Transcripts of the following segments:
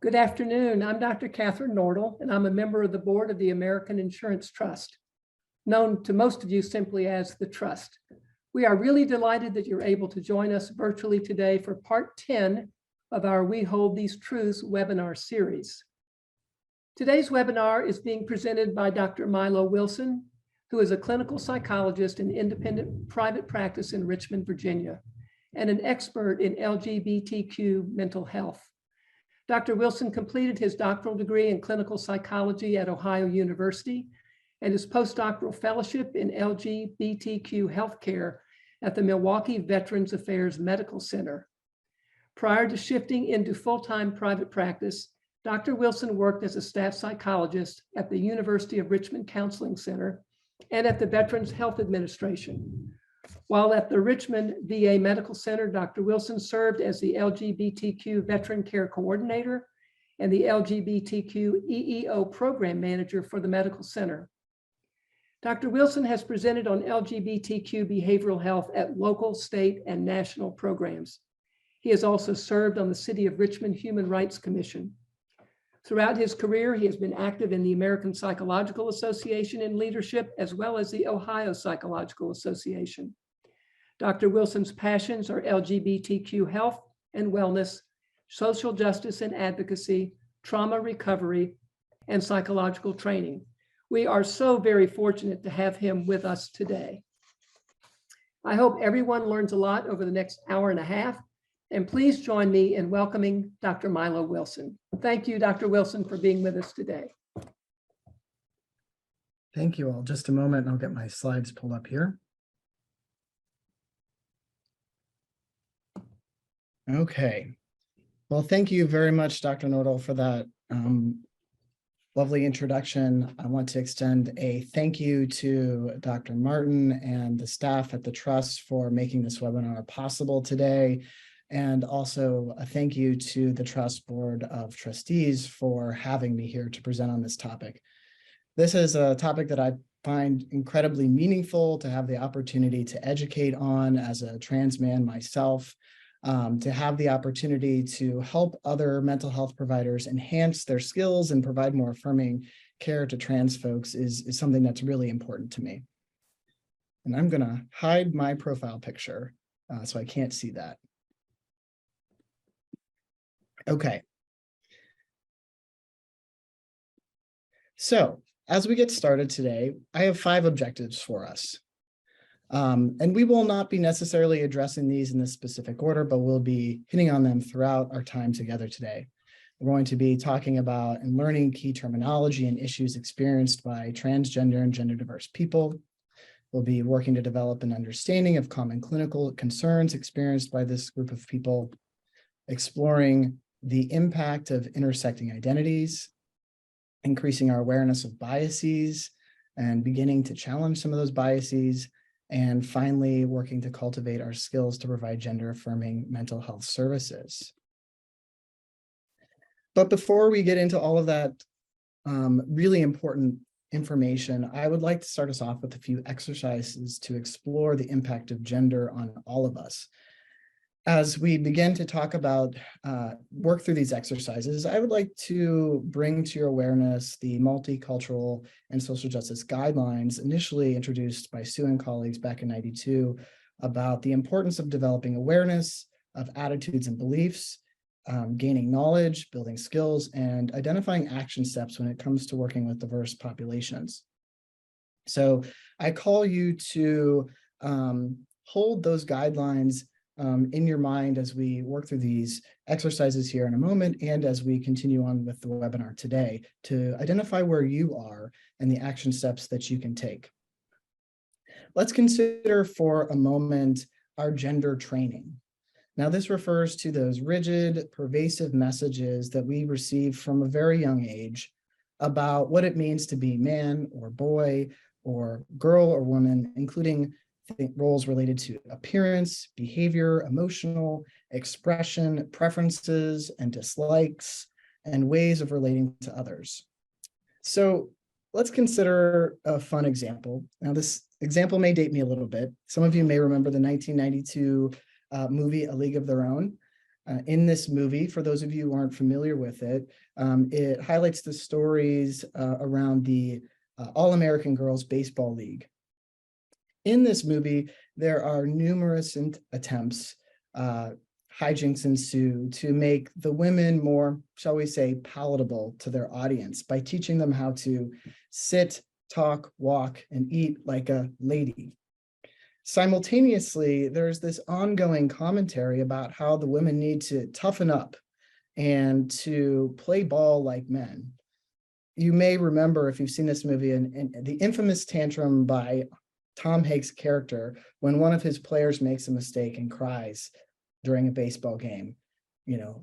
Good afternoon. I'm Dr. Catherine Nordel, and I'm a member of the board of the American Insurance Trust, known to most of you simply as the Trust. We are really delighted that you're able to join us virtually today for part 10 of our We Hold These Truths webinar series. Today's webinar is being presented by Dr. Milo Wilson, who is a clinical psychologist in independent private practice in Richmond, Virginia, and an expert in LGBTQ mental health. Dr. Wilson completed his doctoral degree in clinical psychology at Ohio University and his postdoctoral fellowship in LGBTQ healthcare at the Milwaukee Veterans Affairs Medical Center. Prior to shifting into full-time private practice, Dr. Wilson worked as a staff psychologist at the University of Richmond Counseling Center and at the Veterans Health Administration. While at the Richmond VA Medical Center, Dr. Wilson served as the LGBTQ Veteran Care Coordinator and the LGBTQ EEO Program Manager for the Medical Center. Dr. Wilson has presented on LGBTQ behavioral health at local, state, and national programs. He has also served on the City of Richmond Human Rights Commission. Throughout his career, he has been active in the American Psychological Association in leadership, as well as the Ohio Psychological Association. Dr. Wilson's passions are LGBTQ health and wellness, social justice and advocacy, trauma recovery, and psychological training. We are so very fortunate to have him with us today. I hope everyone learns a lot over the next hour and a half, and please join me in welcoming Dr. Milo Wilson. Thank you, Dr. Wilson, for being with us today. Thank you all. Just a moment, and I'll get my slides pulled up here. Okay. Well, thank you very much, Dr. Nordel, for that lovely introduction. I want to extend a thank you to Dr. Martin and the staff at the Trust for making this webinar possible today. And also a thank you to the Trust Board of Trustees for having me here to present on this topic. This is a topic that I find incredibly meaningful to have the opportunity to educate on as a trans man myself, to have the opportunity to help other mental health providers enhance their skills and provide more affirming care to trans folks is something that's really important to me. And I'm going to hide my profile picture so I can't see that. Okay. So as we get started today, I have 5 objectives for us. And we will not be necessarily addressing these in this specific order, but we'll be hitting on them throughout our time together today. We're going to be talking about and learning key terminology and issues experienced by transgender and gender diverse people. We'll be working to develop an understanding of common clinical concerns experienced by this group of people, exploring the impact of intersecting identities, increasing our awareness of biases and beginning to challenge some of those biases, and finally working to cultivate our skills to provide gender-affirming mental health services. But before we get into all of that really important information, I would like to start us off with a few exercises to explore the impact of gender on all of us. As we begin to talk about, work through these exercises, I would like to bring to your awareness the multicultural and social justice guidelines initially introduced by Sue and colleagues back in '92 about the importance of developing awareness of attitudes and beliefs, gaining knowledge, building skills, and identifying action steps when it comes to working with diverse populations. So I call you to hold those guidelines in your mind as we work through these exercises here in a moment and as we continue on with the webinar today to identify where you are and the action steps that you can take. Let's consider for a moment our gender training. Now, this refers to those rigid, pervasive messages that we receive from a very young age about what it means to be man or boy or girl or woman, including roles related to appearance, behavior, emotional expression, preferences and dislikes, and ways of relating to others. So let's consider a fun example. Now, this example may date me a little bit. Some of you may remember the 1992 movie, A League of Their Own. In this movie, for those of you who aren't familiar with it, it highlights the stories around the All-American Girls Baseball League. In this movie, there are numerous attempts, hijinks ensue to make the women more, shall we say, palatable to their audience by teaching them how to sit, talk, walk, and eat like a lady. Simultaneously, there's this ongoing commentary about how the women need to toughen up and to play ball like men. You may remember, if you've seen this movie, and the infamous tantrum by Tom Hanks' character when one of his players makes a mistake and cries during a baseball game,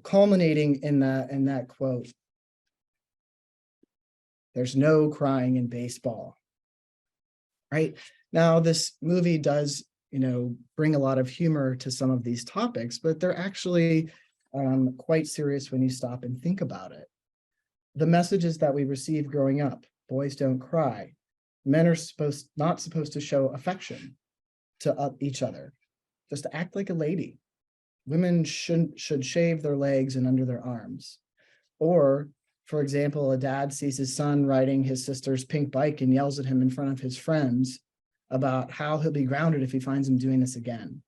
culminating in that quote, "There's no crying in baseball." Right? Now, this movie does, bring a lot of humor to some of these topics, but they're actually quite serious when you stop and think about it. The messages that we receive growing up: boys don't cry, men are not supposed to show affection to each other, just to act like a lady. Women should shave their legs and under their arms. Or, for example, a dad sees his son riding his sister's pink bike and yells at him in front of his friends about how he'll be grounded if he finds him doing this again.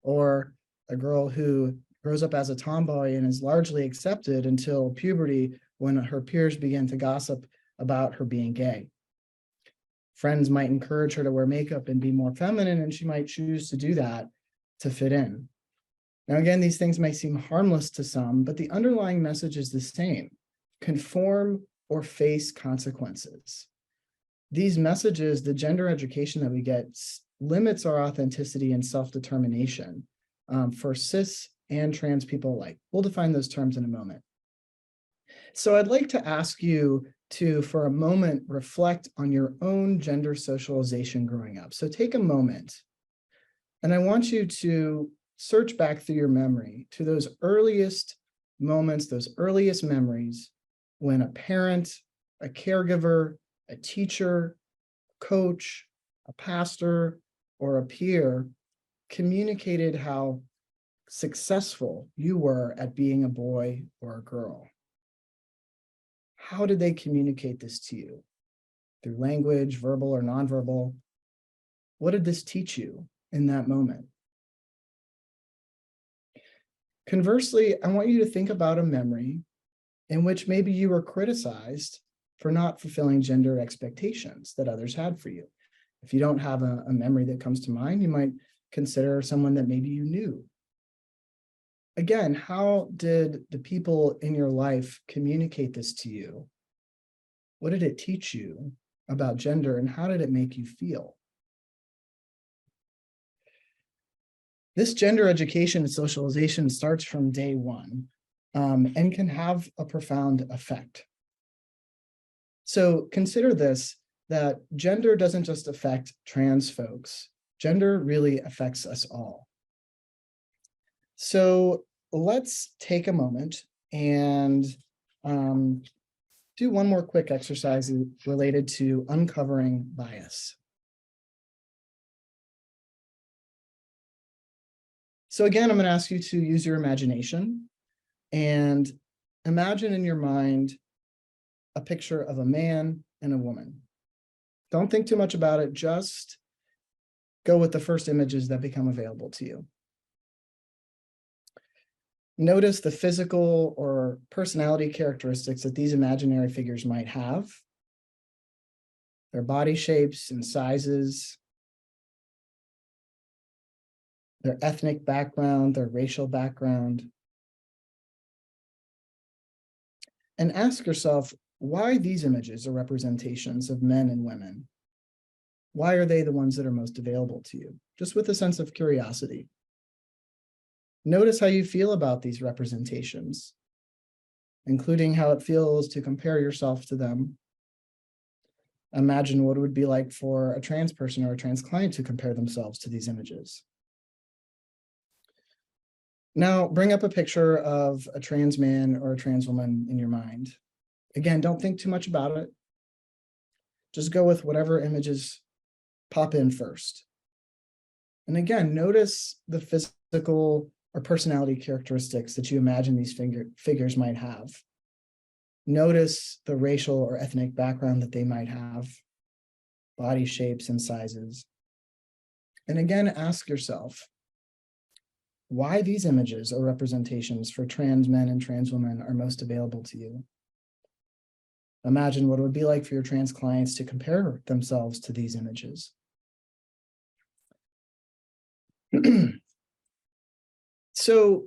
Or a girl who grows up as a tomboy and is largely accepted until puberty, when her peers begin to gossip about her being gay. Friends might encourage her to wear makeup and be more feminine, and she might choose to do that to fit in. Now, again, these things may seem harmless to some, but the underlying message is the same: conform or face consequences. These messages, the gender education that we get, limits our authenticity and self-determination for cis and trans people alike. We'll define those terms in a moment. So I'd like to ask you to, for a moment, reflect on your own gender socialization growing up. So take a moment, and I want you to search back through your memory to those earliest moments, those earliest memories when a parent, a caregiver, a teacher, coach, a pastor, or a peer communicated how successful you were at being a boy or a girl. How did they communicate this to you? Through language, verbal or nonverbal? What did this teach you in that moment? Conversely, I want you to think about a memory in which maybe you were criticized for not fulfilling gender expectations that others had for you. If you don't have a memory that comes to mind, you might consider someone that maybe you knew. Again, how did the people in your life communicate this to you? What did it teach you about gender, and how did it make you feel? This gender education and socialization starts from day one and can have a profound effect. So consider this, that gender doesn't just affect trans folks. Gender really affects us all. So let's take a moment and do one more quick exercise related to uncovering bias. So again, I'm going to ask you to use your imagination and imagine in your mind a picture of a man and a woman. Don't think too much about it, just go with the first images that become available to you. Notice the physical or personality characteristics that these imaginary figures might have, their body shapes and sizes, their ethnic background, their racial background. And ask yourself why these images are representations of men and women. Why are they the ones that are most available to you? Just with a sense of curiosity. Notice how you feel about these representations, including how it feels to compare yourself to them. Imagine what it would be like for a trans person or a trans client to compare themselves to these images. Now, bring up a picture of a trans man or a trans woman in your mind. Again, don't think too much about it. Just go with whatever images pop in first. And again, notice the physical or personality characteristics that you imagine these figures might have. Notice the racial or ethnic background that they might have, body shapes and sizes. And again, ask yourself, why these images or representations for trans men and trans women are most available to you. Imagine what it would be like for your trans clients to compare themselves to these images. So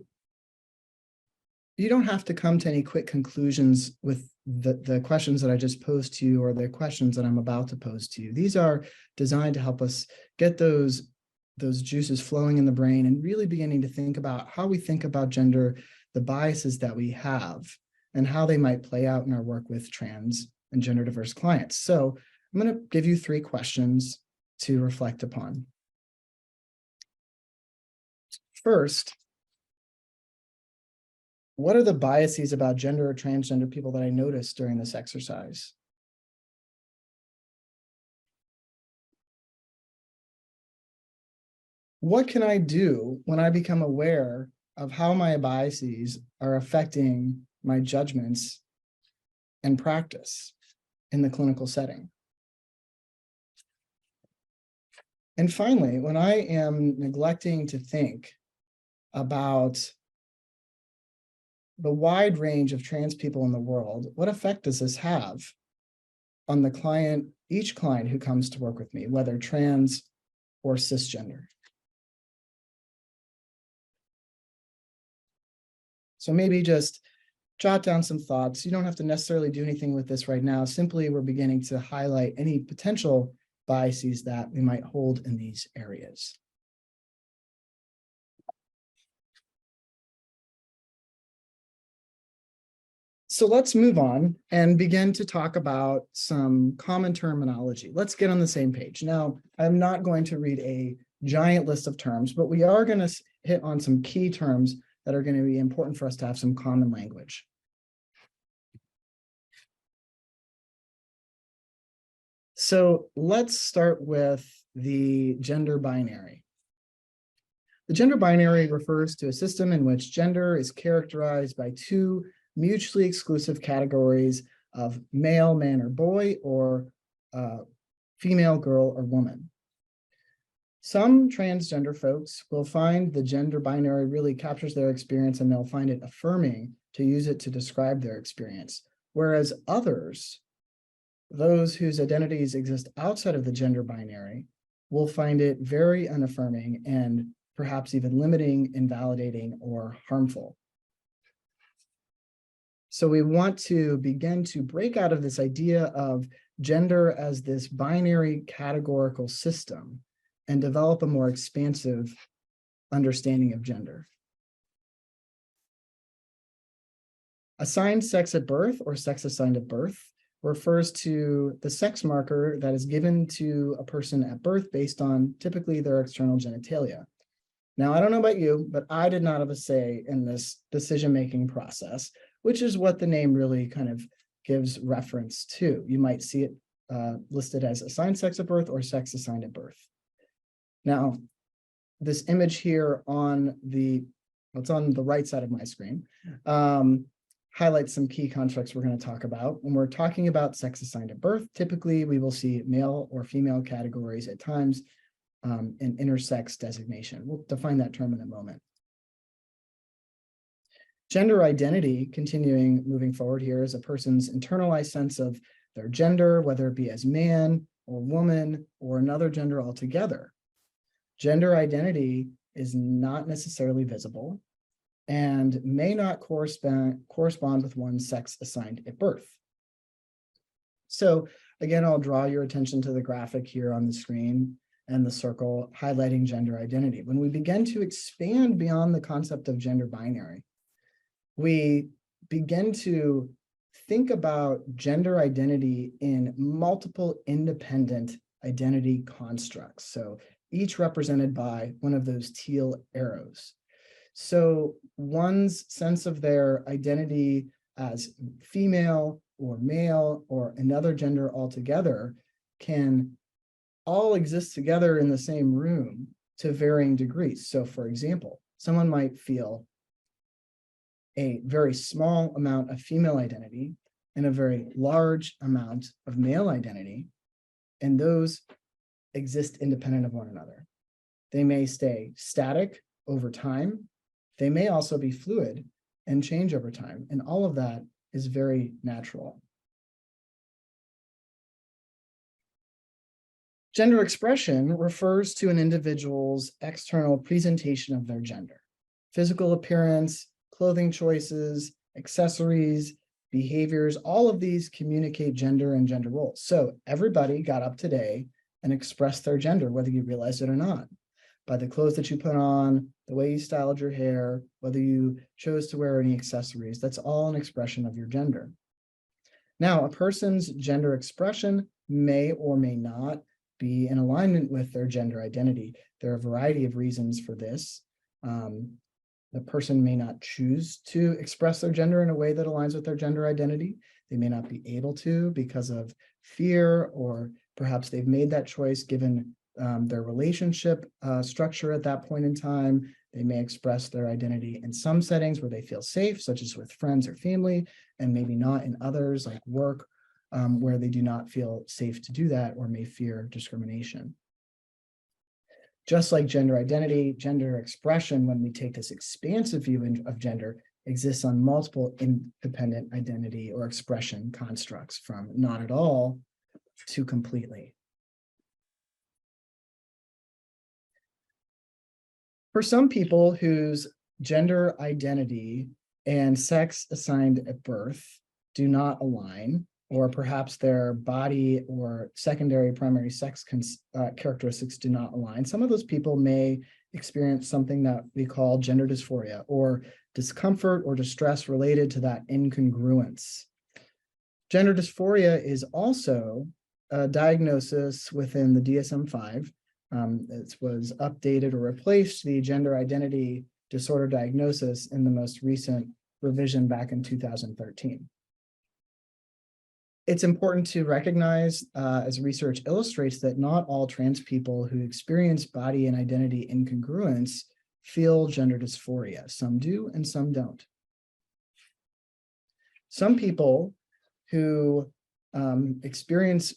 you don't have to come to any quick conclusions with the questions that I just posed to you or the questions that I'm about to pose to you. These are designed to help us get those juices flowing in the brain and really beginning to think about how we think about gender, the biases that we have, and how they might play out in our work with trans and gender diverse clients. So I'm going to give you 3 questions to reflect upon. First, what are the biases about gender or transgender people that I noticed during this exercise? What can I do when I become aware of how my biases are affecting my judgments and practice in the clinical setting? And finally, when I am neglecting to think about the wide range of trans people in the world, what effect does this have on the client, each client who comes to work with me, whether trans or cisgender? So maybe just jot down some thoughts. You don't have to necessarily do anything with this right now. Simply, we're beginning to highlight any potential biases that we might hold in these areas. So let's move on and begin to talk about some common terminology. Let's get on the same page. Now, I'm not going to read a giant list of terms, but we are going to hit on some key terms that are going to be important for us to have some common language. So let's start with the gender binary. The gender binary refers to a system in which gender is characterized by 2 mutually exclusive categories of male, man, or boy, or female, girl, or woman. Some transgender folks will find the gender binary really captures their experience and they'll find it affirming to use it to describe their experience. Whereas others, those whose identities exist outside of the gender binary, will find it very unaffirming and perhaps even limiting, invalidating, or harmful. So we want to begin to break out of this idea of gender as this binary categorical system and develop a more expansive understanding of gender. Assigned sex at birth or sex assigned at birth refers to the sex marker that is given to a person at birth based on typically their external genitalia. Now, I don't know about you, but I did not have a say in this decision-making process, which is what the name really kind of gives reference to. You might see it listed as assigned sex at birth or sex assigned at birth. Now, this image here on it's on the right side of my screen, highlights some key constructs we're going to talk about. When we're talking about sex assigned at birth, typically we will see male or female categories at times in intersex designation. We'll define that term in a moment. Gender identity, moving forward here, is a person's internalized sense of their gender, whether it be as man or woman or another gender altogether. Gender identity is not necessarily visible and may not correspond with one's sex assigned at birth. So again, I'll draw your attention to the graphic here on the screen and the circle highlighting gender identity. When we begin to expand beyond the concept of gender binary, we begin to think about gender identity in multiple independent identity constructs. So each represented by one of those teal arrows. So one's sense of their identity as female or male or another gender altogether can all exist together in the same room to varying degrees. So for example, someone might feel a very small amount of female identity and a very large amount of male identity, and those exist independent of one another. They may stay static over time. They may also be fluid and change over time, and all of that is very natural. Gender expression refers to an individual's external presentation of their gender. Physical appearance, clothing choices, accessories, behaviors, all of these communicate gender and gender roles. So everybody got up today and expressed their gender, whether you realize it or not, by the clothes that you put on, the way you styled your hair, whether you chose to wear any accessories. That's all an expression of your gender. Now, a person's gender expression may or may not be in alignment with their gender identity. There are a variety of reasons for this. The person may not choose to express their gender in a way that aligns with their gender identity. They may not be able to because of fear, or perhaps they've made that choice given their relationship structure at that point in time. They may express their identity in some settings where they feel safe, such as with friends or family, and maybe not in others like work, where they do not feel safe to do that or may fear discrimination. Just like gender identity, gender expression, when we take this expansive view of gender, exists on multiple independent identity or expression constructs, from not at all to completely. For some people whose gender identity and sex assigned at birth do not align, or perhaps their body or secondary primary sex characteristics do not align, some of those people may experience something that we call gender dysphoria, or discomfort or distress related to that incongruence. Gender dysphoria is also a diagnosis within the DSM-5. It was updated or replaced the gender identity disorder diagnosis in the most recent revision back in 2013. It's important to recognize, as research illustrates, that not all trans people who experience body and identity incongruence feel gender dysphoria. Some do and some don't. Some people who experience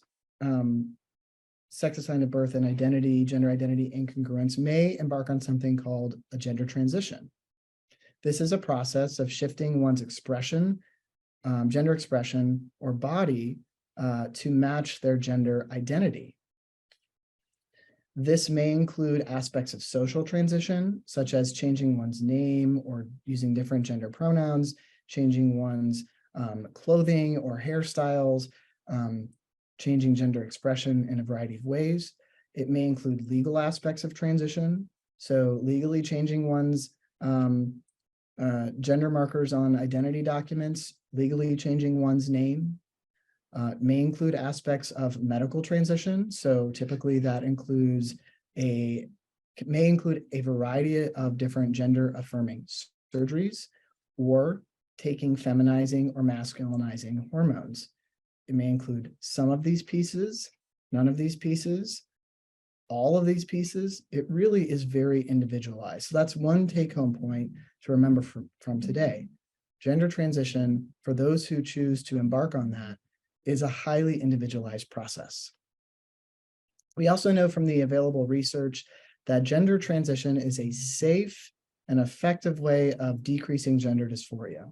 sex assigned at birth and gender identity incongruence may embark on something called a gender transition. This is a process of shifting one's expression, gender expression or body to match their gender identity. This may include aspects of social transition, such as changing one's name or using different gender pronouns, changing one's clothing or hairstyles, changing gender expression in a variety of ways. It may include legal aspects of transition, so legally changing one's gender markers on identity documents, legally changing one's name. It may include aspects of medical transition, so typically that may include a variety of different gender affirming surgeries, or taking feminizing or masculinizing hormones. It may include some of these pieces, none of these pieces, all of these pieces. It really is very individualized. So that's one take-home point to remember from today. Gender transition, for those who choose to embark on that, is a highly individualized process. We also know from the available research that gender transition is a safe and effective way of decreasing gender dysphoria,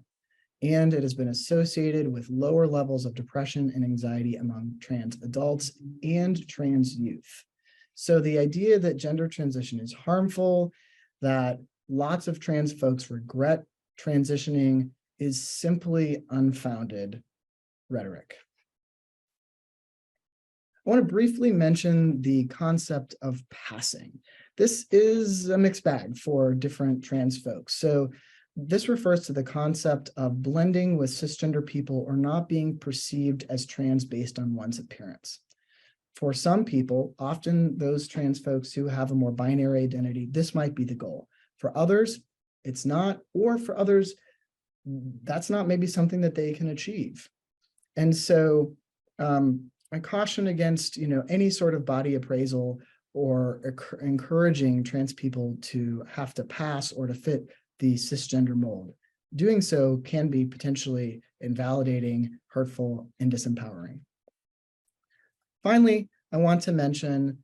and it has been associated with lower levels of depression and anxiety among trans adults and trans youth. So the idea that gender transition is harmful, that lots of trans folks regret transitioning, is simply unfounded rhetoric. I want to briefly mention the concept of passing. This is a mixed bag for different trans folks. So this refers to the concept of blending with cisgender people or not being perceived as trans based on one's appearance. For some people, often those trans folks who have a more binary identity, this might be the goal. For others, it's not, or for others, that's not maybe something that they can achieve. And so I caution against any sort of body appraisal or encouraging trans people to have to pass or to fit the cisgender mold. Doing so can be potentially invalidating, hurtful, and disempowering. Finally, I want to mention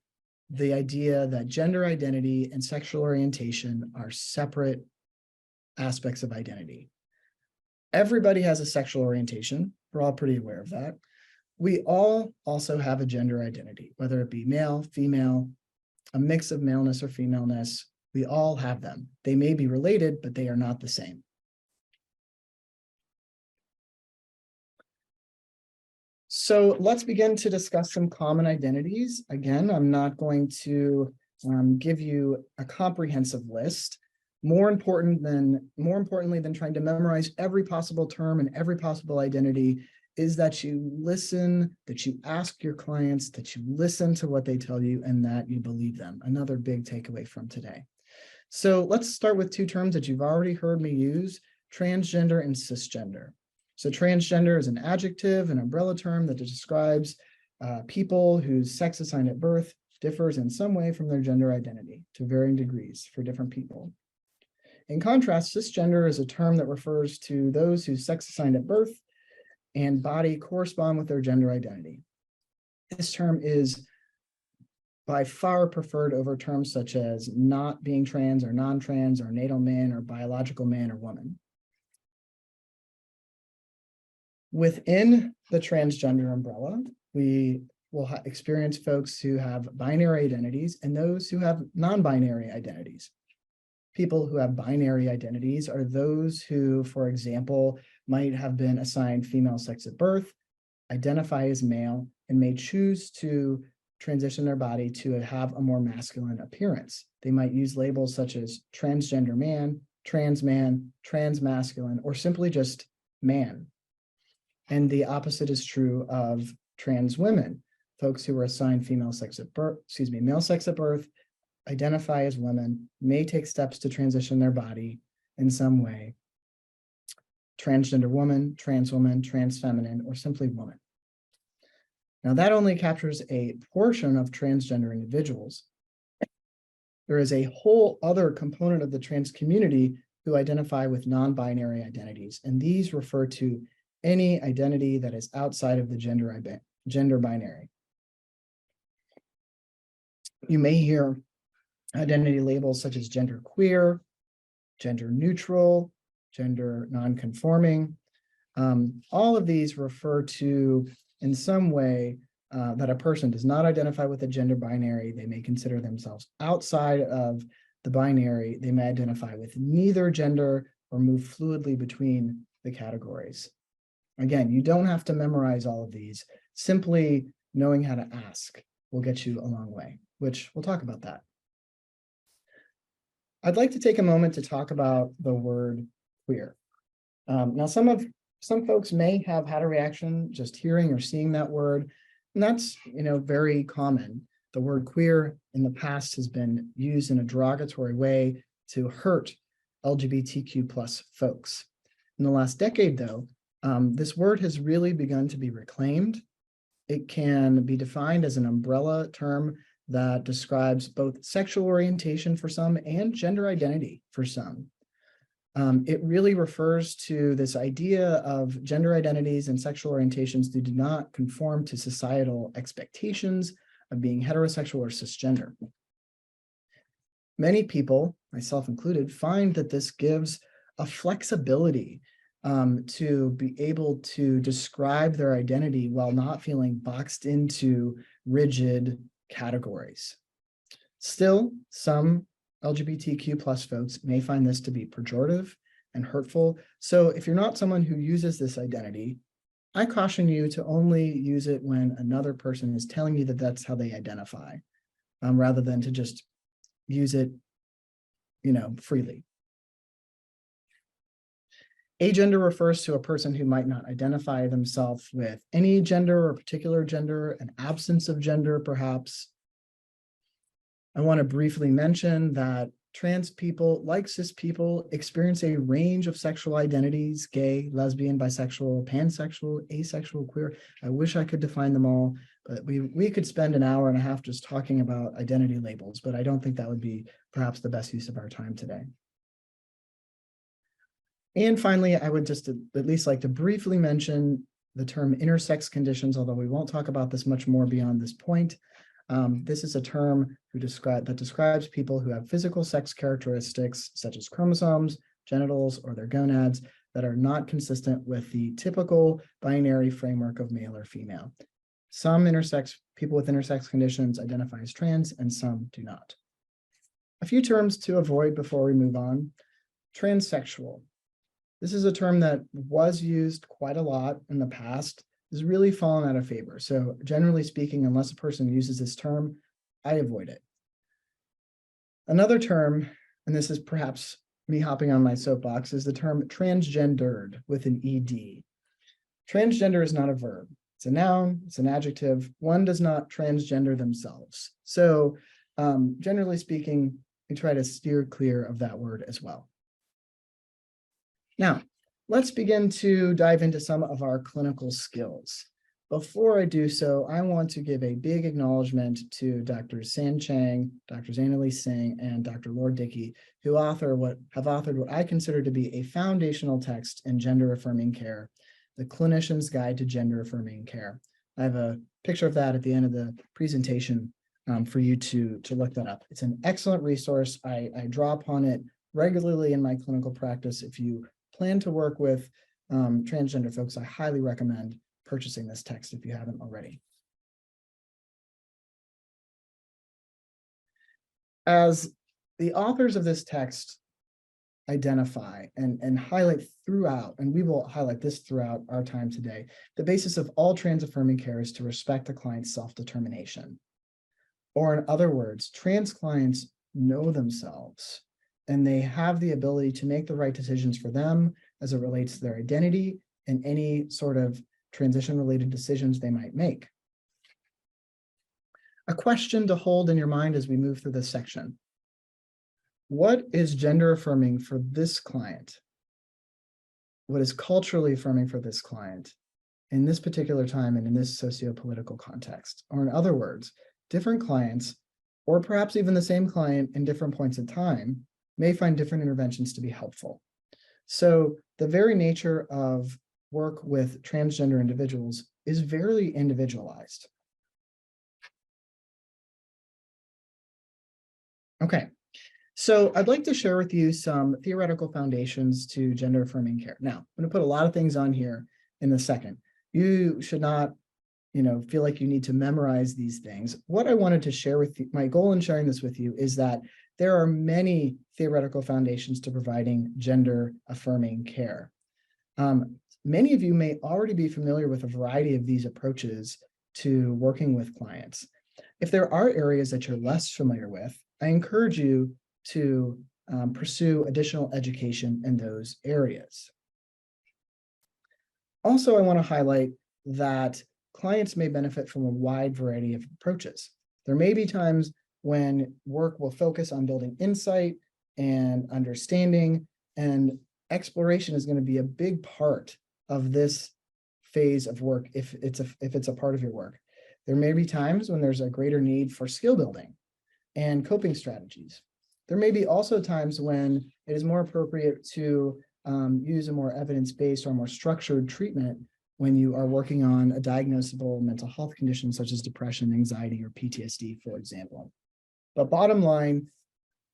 the idea that gender identity and sexual orientation are separate aspects of identity. Everybody has a sexual orientation. We're all pretty aware of that. We all also have a gender identity, whether it be male, female, a mix of maleness or femaleness. We all have them. They may be related, but they are not the same. So let's begin to discuss some common identities. Again, I'm not going to give you a comprehensive list. More importantly than trying to memorize every possible term and every possible identity is that you listen, that you ask your clients, that you listen to what they tell you, and that you believe them. Another big takeaway from today. So let's start with two terms that you've already heard me use, transgender and cisgender. So transgender is an adjective, an umbrella term that describes people whose sex assigned at birth differs in some way from their gender identity to varying degrees for different people. In contrast, cisgender is a term that refers to those whose sex assigned at birth and body correspond with their gender identity. This term is by far preferred over terms such as not being trans or non-trans or natal man or biological man or woman. Within the transgender umbrella, we will experience folks who have binary identities and those who have non-binary identities. People who have binary identities are those who, for example, might have been assigned female sex at birth, identify as male, and may choose to transition their body to have a more masculine appearance. They might use labels such as transgender man, trans masculine, or simply just man. And the opposite is true of trans women, folks who were assigned female sex at birth, male sex at birth, identify as women, may take steps to transition their body in some way. Transgender woman, trans feminine, or simply woman. Now that only captures a portion of transgender individuals. There is a whole other component of the trans community who identify with non-binary identities, and these refer to any identity that is outside of the gender binary. You may hear identity labels such as gender queer, gender neutral, gender non-conforming. All of these refer to, in some way, that a person does not identify with a gender binary. They may consider themselves outside of the binary. They may identify with neither gender or move fluidly between the categories. Again, you don't have to memorize all of these. Simply knowing how to ask will get you a long way, which we'll talk about that. I'd like to take a moment to talk about the word queer. Now, some folks may have had a reaction just hearing or seeing that word, and that's very common. The word queer in the past has been used in a derogatory way to hurt LGBTQ plus folks. In the last decade, though, this word has really begun to be reclaimed. It can be defined as an umbrella term that describes both sexual orientation for some and gender identity for some. It really refers to this idea of gender identities and sexual orientations that do not conform to societal expectations of being heterosexual or cisgender. Many people, myself included, find that this gives a flexibility to be able to describe their identity while not feeling boxed into rigid categories. Still, some LGBTQ plus folks may find this to be pejorative and hurtful. So if you're not someone who uses this identity, I caution you to only use it when another person is telling you that that's how they identify, rather than to just use it, freely. Agender refers to a person who might not identify themselves with any gender or particular gender, an absence of gender, perhaps. I want to briefly mention that trans people, like cis people, experience a range of sexual identities: gay, lesbian, bisexual, pansexual, asexual, queer. I wish I could define them all, But we could spend an hour and a half just talking about identity labels, but I don't think that would be perhaps the best use of our time today. And finally, I would just at least like to briefly mention the term intersex conditions, although we won't talk about this much more beyond this point. This is a term that describes people who have physical sex characteristics such as chromosomes, genitals, or their gonads that are not consistent with the typical binary framework of male or female. Some people with intersex conditions identify as trans and some do not. A few terms to avoid before we move on. Transsexual. This is a term that was used quite a lot in the past, has really fallen out of favor. So generally speaking, unless a person uses this term, I avoid it. Another term, and this is perhaps me hopping on my soapbox, is the term transgendered with an ED. Transgender is not a verb. It's a noun, it's an adjective. One does not transgender themselves. So generally speaking, we try to steer clear of that word as well. Now, let's begin to dive into some of our clinical skills. Before I do so, I want to give a big acknowledgement to Dr. San Chang, Dr. Zanali Singh, and Dr. Lord Dickey, who have authored what I consider to be a foundational text in gender-affirming care, The Clinician's Guide to Gender-Affirming Care. I have a picture of that at the end of the presentation for you to look that up. It's an excellent resource. I draw upon it regularly in my clinical practice. If you plan to work with transgender folks, I highly recommend purchasing this text if you haven't already. As the authors of this text identify and highlight throughout, and we will highlight this throughout our time today, the basis of all trans-affirming care is to respect the client's self-determination. Or in other words, trans clients know themselves and they have the ability to make the right decisions for them as it relates to their identity and any sort of transition-related decisions they might make. A question to hold in your mind as we move through this section. What is gender affirming for this client? What is culturally affirming for this client in this particular time and in this socio-political context? Or in other words, different clients, or perhaps even the same client in different points in time, may find different interventions to be helpful. So the very nature of work with transgender individuals is very individualized. Okay, so I'd like to share with you some theoretical foundations to gender affirming care. Now, I'm going to put a lot of things on here in a second. You should not feel like you need to memorize these things. What I wanted to share with you, my goal in sharing this with you is that there are many theoretical foundations to providing gender affirming care. Many of you may already be familiar with a variety of these approaches to working with clients. If there are areas that you're less familiar with, I encourage you to pursue additional education in those areas. Also, I want to highlight that clients may benefit from a wide variety of approaches. There may be times when work will focus on building insight and understanding, and exploration is going to be a big part of this phase of work if it's a part of your work. There may be times when there's a greater need for skill building and coping strategies. There may be also times when it is more appropriate to use a more evidence-based or more structured treatment when you are working on a diagnosable mental health condition such as depression, anxiety, or PTSD, for example. But bottom line,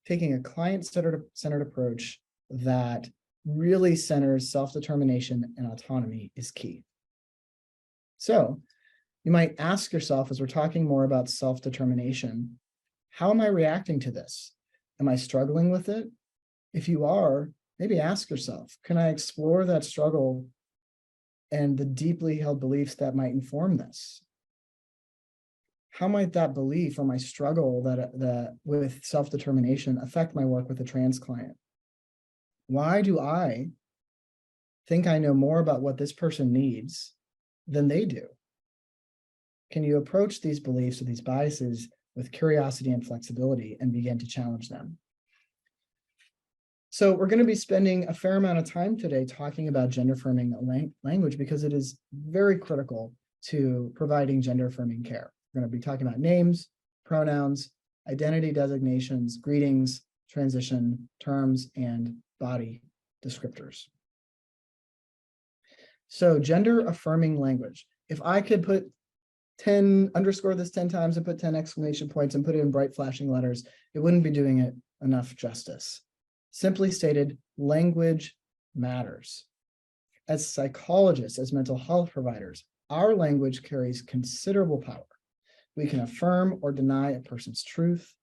taking a client-centered approach that really centers self-determination and autonomy is key. So you might ask yourself, as we're talking more about self-determination, how am I reacting to this? Am I struggling with it? If you are, maybe ask yourself, can I explore that struggle and the deeply held beliefs that might inform this? How might that belief or my struggle that with self-determination affect my work with a trans client? Why do I think I know more about what this person needs than they do? Can you approach these beliefs or these biases with curiosity and flexibility and begin to challenge them? So we're going to be spending a fair amount of time today talking about gender affirming language because it is very critical to providing gender affirming care. We're going to be talking about names, pronouns, identity designations, greetings, transition terms, and body descriptors. So gender affirming language. If I could put underscore this 10 times and put 10 exclamation points and put it in bright flashing letters, it wouldn't be doing it enough justice. Simply stated, language matters. As psychologists, as mental health providers, our language carries considerable power. We can affirm or deny a person's truth.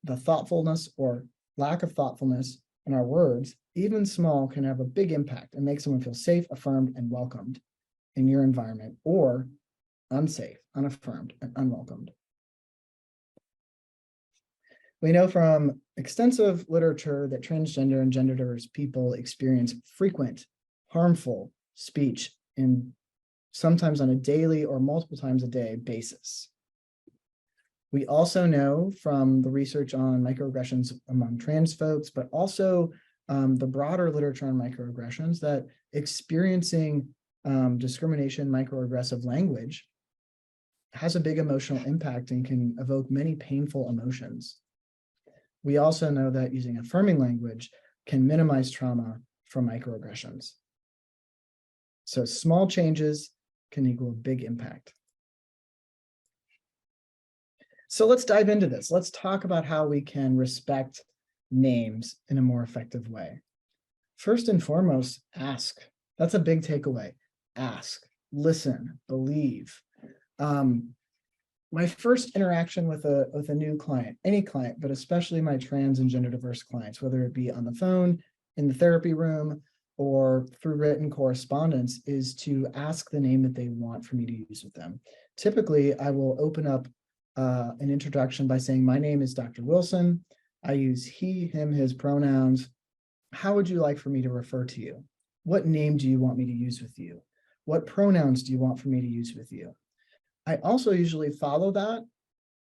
The thoughtfulness or lack of thoughtfulness in our words, even small, can have a big impact and make someone feel safe, affirmed, and welcomed in your environment, or unsafe, unaffirmed, and unwelcomed. We know from extensive literature that transgender and gender diverse people experience frequent, harmful speech sometimes on a daily or multiple times a day basis. We also know from the research on microaggressions among trans folks, but also the broader literature on microaggressions, that experiencing discrimination, microaggressive language has a big emotional impact and can evoke many painful emotions. We also know that using affirming language can minimize trauma from microaggressions. So small changes can equal a big impact. So let's dive into this. Let's talk about how we can respect names in a more effective way. First and foremost, ask. That's a big takeaway. Ask, listen, believe. My first interaction with a new client, any client, but especially my trans and gender diverse clients, whether it be on the phone, in the therapy room, or through written correspondence, is to ask the name that they want for me to use with them. Typically, I will open up an introduction by saying, my name is Dr. Wilson. I use he, him, his pronouns. How would you like for me to refer to you? What name do you want me to use with you? What pronouns do you want for me to use with you? I also usually follow that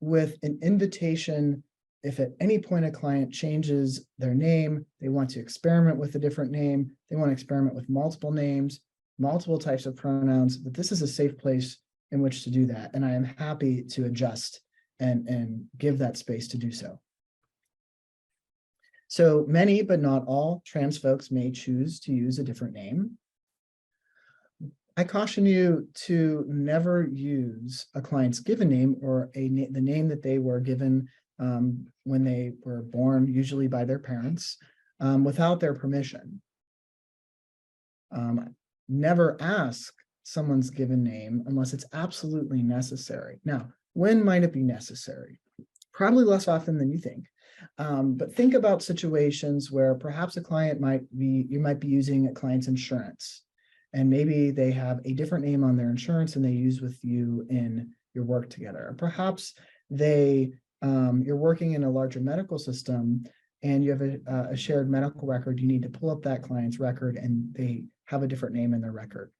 with an invitation. If at any point a client changes their name, they want to experiment with a different name, they want to experiment with multiple names, multiple types of pronouns, but this is a safe place in which to do that. And I am happy to adjust and give that space to do so. So many, but not all, trans folks may choose to use a different name. I caution you to never use a client's given name or the name that they were given when they were born, usually by their parents, without their permission. Never ask someone's given name unless it's absolutely necessary. Now, when might it be necessary? Probably less often than you think. But think about situations where perhaps you might be using a client's insurance, and maybe they have a different name on their insurance than they use with you in your work together. Or perhaps you're working in a larger medical system and you have a shared medical record. You need to pull up that client's record and they have a different name in their record.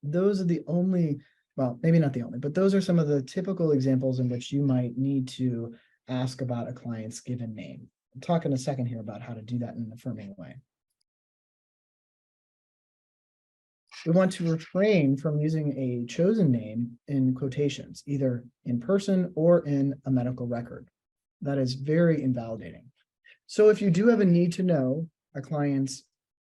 Those are the only, well, maybe not the only, but those are some of the typical examples in which you might need to ask about a client's given name. I'll talk in a second here about how to do that in an affirming way. We want to refrain from using a chosen name in quotations, either in person or in a medical record. That is very invalidating. So if you do have a need to know a client's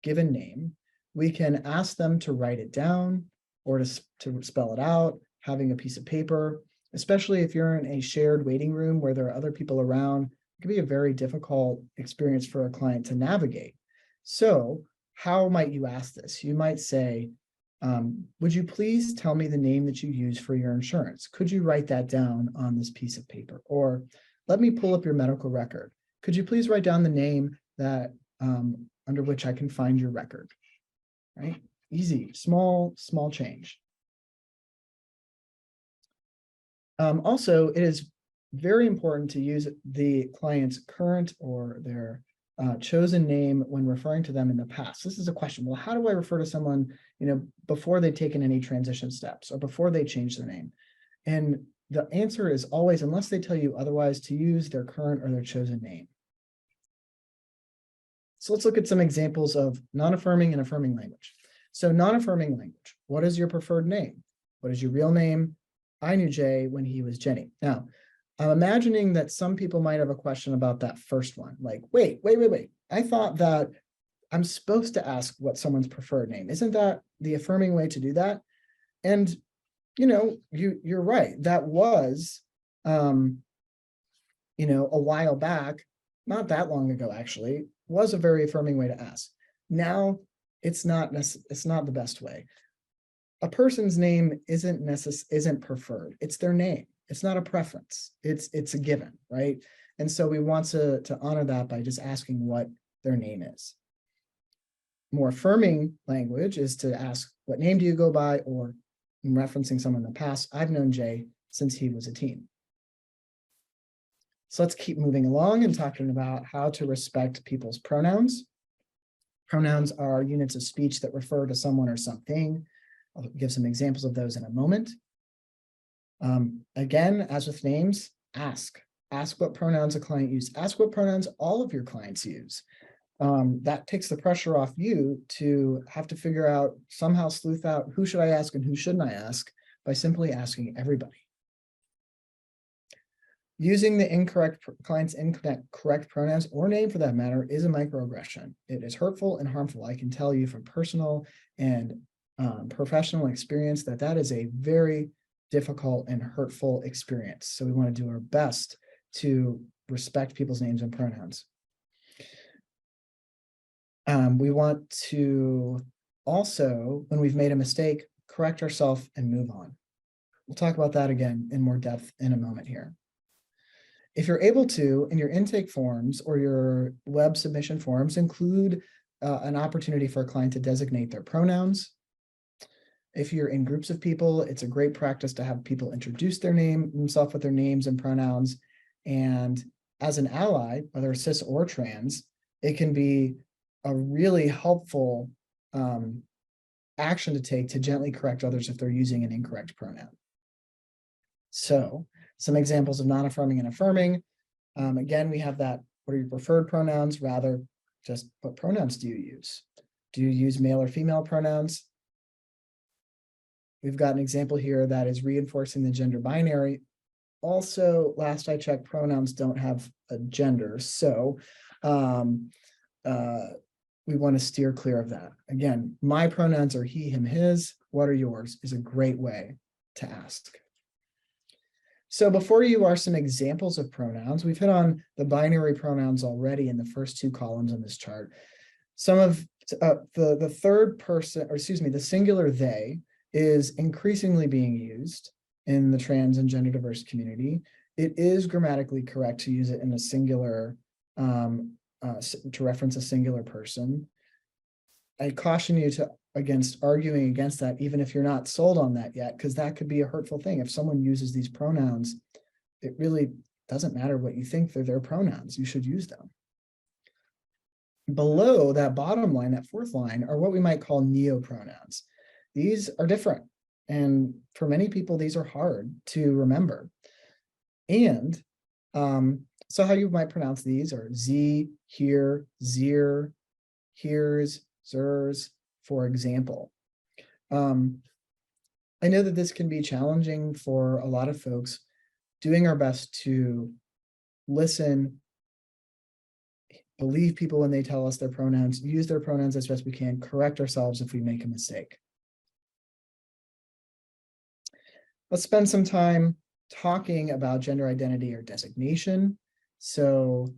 given name, we can ask them to write it down or to spell it out, having a piece of paper, especially if you're in a shared waiting room where there are other people around. It can be a very difficult experience for a client to navigate. So how might you ask this? You might say, would you please tell me the name that you use for your insurance? Could you write that down on this piece of paper? Or let me pull up your medical record. Could you please write down the name that under which I can find your record? Right? Easy, small change. Also, it is very important to use the client's current or their chosen name when referring to them in the past. This is a question. Well, how do I refer to someone, before they've taken any transition steps or before they change their name? And the answer is always, unless they tell you otherwise, to use their current or their chosen name. So let's look at some examples of non-affirming and affirming language. So non-affirming language, what is your preferred name? What is your real name? I knew Jay when he was Jenny. Now, I'm imagining that some people might have a question about that first one. Like, wait. I thought that I'm supposed to ask what someone's preferred name. Isn't that the affirming way to do that? And, you're right. That was, a while back, not that long ago, actually, was a very affirming way to ask. Now, it's not the best way. A person's name isn't preferred. It's their name. It's not a preference. It's a given, right? And so we want to honor that by just asking what their name is. More affirming language is to ask, what name do you go by? Or in referencing someone in the past, I've known Jay since he was a teen. So let's keep moving along and talking about how to respect people's pronouns. Pronouns are units of speech that refer to someone or something. I'll give some examples of those in a moment. Again, as with names, ask what pronouns a client uses. Ask what pronouns all of your clients use. That takes the pressure off you to have to figure out, somehow sleuth out, who should I ask and who shouldn't I ask, by simply asking everybody. Using the client's incorrect pronouns or name for that matter is a microaggression. It is hurtful and harmful. I can tell you from personal and professional experience that is a very difficult and hurtful experience. So we want to do our best to respect people's names and pronouns. We want to also, when we've made a mistake, correct ourselves and move on. We'll talk about that again in more depth in a moment here. If you're able to, in your intake forms or your web submission forms, include an opportunity for a client to designate their pronouns. If you're in groups of people, it's a great practice to have people introduce themselves with their names and pronouns. And as an ally, whether cis or trans, it can be a really helpful action to take to gently correct others if they're using an incorrect pronoun. So some examples of non-affirming and affirming. Again, we have that, what are your preferred pronouns? Rather, just what pronouns do you use? Do you use male or female pronouns? We've got an example here that is reinforcing the gender binary. Also, last I checked, pronouns don't have a gender. So we want to steer clear of that. Again, my pronouns are he, him, his. What are yours is a great way to ask. So before you are some examples of pronouns. We've hit on the binary pronouns already in the first two columns on this chart. Some of the third person, or excuse me, the singular they is increasingly being used in the trans and gender diverse community. It is grammatically correct to use it in a singular, to reference a singular person. I caution you against arguing against that, even if you're not sold on that yet, because that could be a hurtful thing. If someone uses these pronouns, it really doesn't matter what you think they're their pronouns. You should use them. Below that bottom line, that fourth line, are what we might call neopronouns. These are different. And for many people, these are hard to remember. And so how you might pronounce these are Z, here, zir, here's, zers, for example. I know that this can be challenging for a lot of folks. Doing our best to listen, believe people when they tell us their pronouns, use their pronouns as best we can, correct ourselves if we make a mistake. Let's spend some time talking about gender identity or designation. So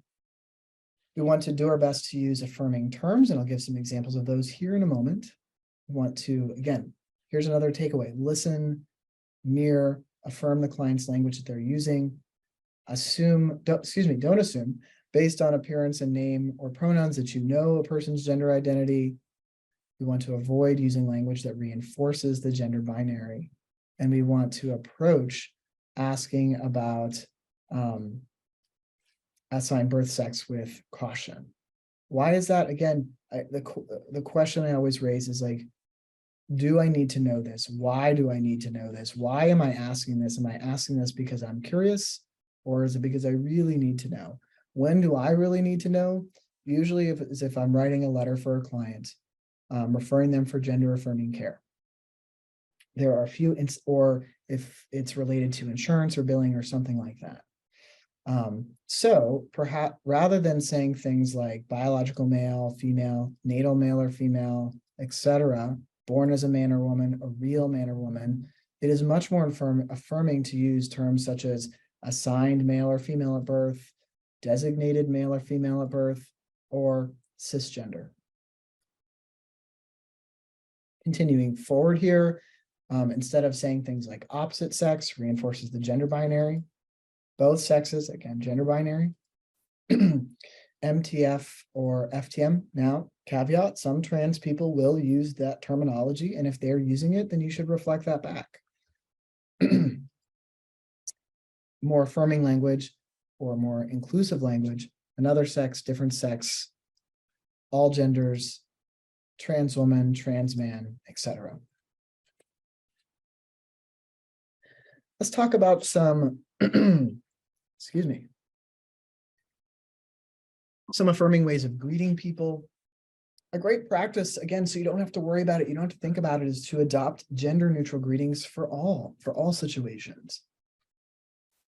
we want to do our best to use affirming terms, and I'll give some examples of those here in a moment. We want to, again, here's another takeaway: listen, mirror, affirm the client's language that they're using. Don't assume based on appearance and name or pronouns that you know a person's gender identity. We want to avoid using language that reinforces the gender binary. And we want to approach asking about assigned birth sex with caution. Why is that? Again, the question I always raise is like, do I need to know this? Why do I need to know this? Why am I asking this? Am I asking this because I'm curious, or is it because I really need to know? When do I really need to know? Usually if I'm writing a letter for a client, referring them for gender affirming care. There are a few, or if it's related to insurance or billing or something like that. So perhaps rather than saying things like biological male, female, natal male or female, etc., born as a man or woman, a real man or woman, it is much more affirming to use terms such as assigned male or female at birth, designated male or female at birth, or cisgender. Continuing forward here, instead of saying things like opposite sex, reinforces the gender binary. Both sexes, again, gender binary. MTF or FTM. Now, caveat, some trans people will use that terminology, and if they're using it, then you should reflect that back. More affirming language or more inclusive language, another sex, different sex, all genders, trans woman, trans man, etc. Let's talk about some, excuse me, some affirming ways of greeting people. A great practice, again, so you don't have to worry about it, you don't have to think about it, is to adopt gender neutral greetings for all situations.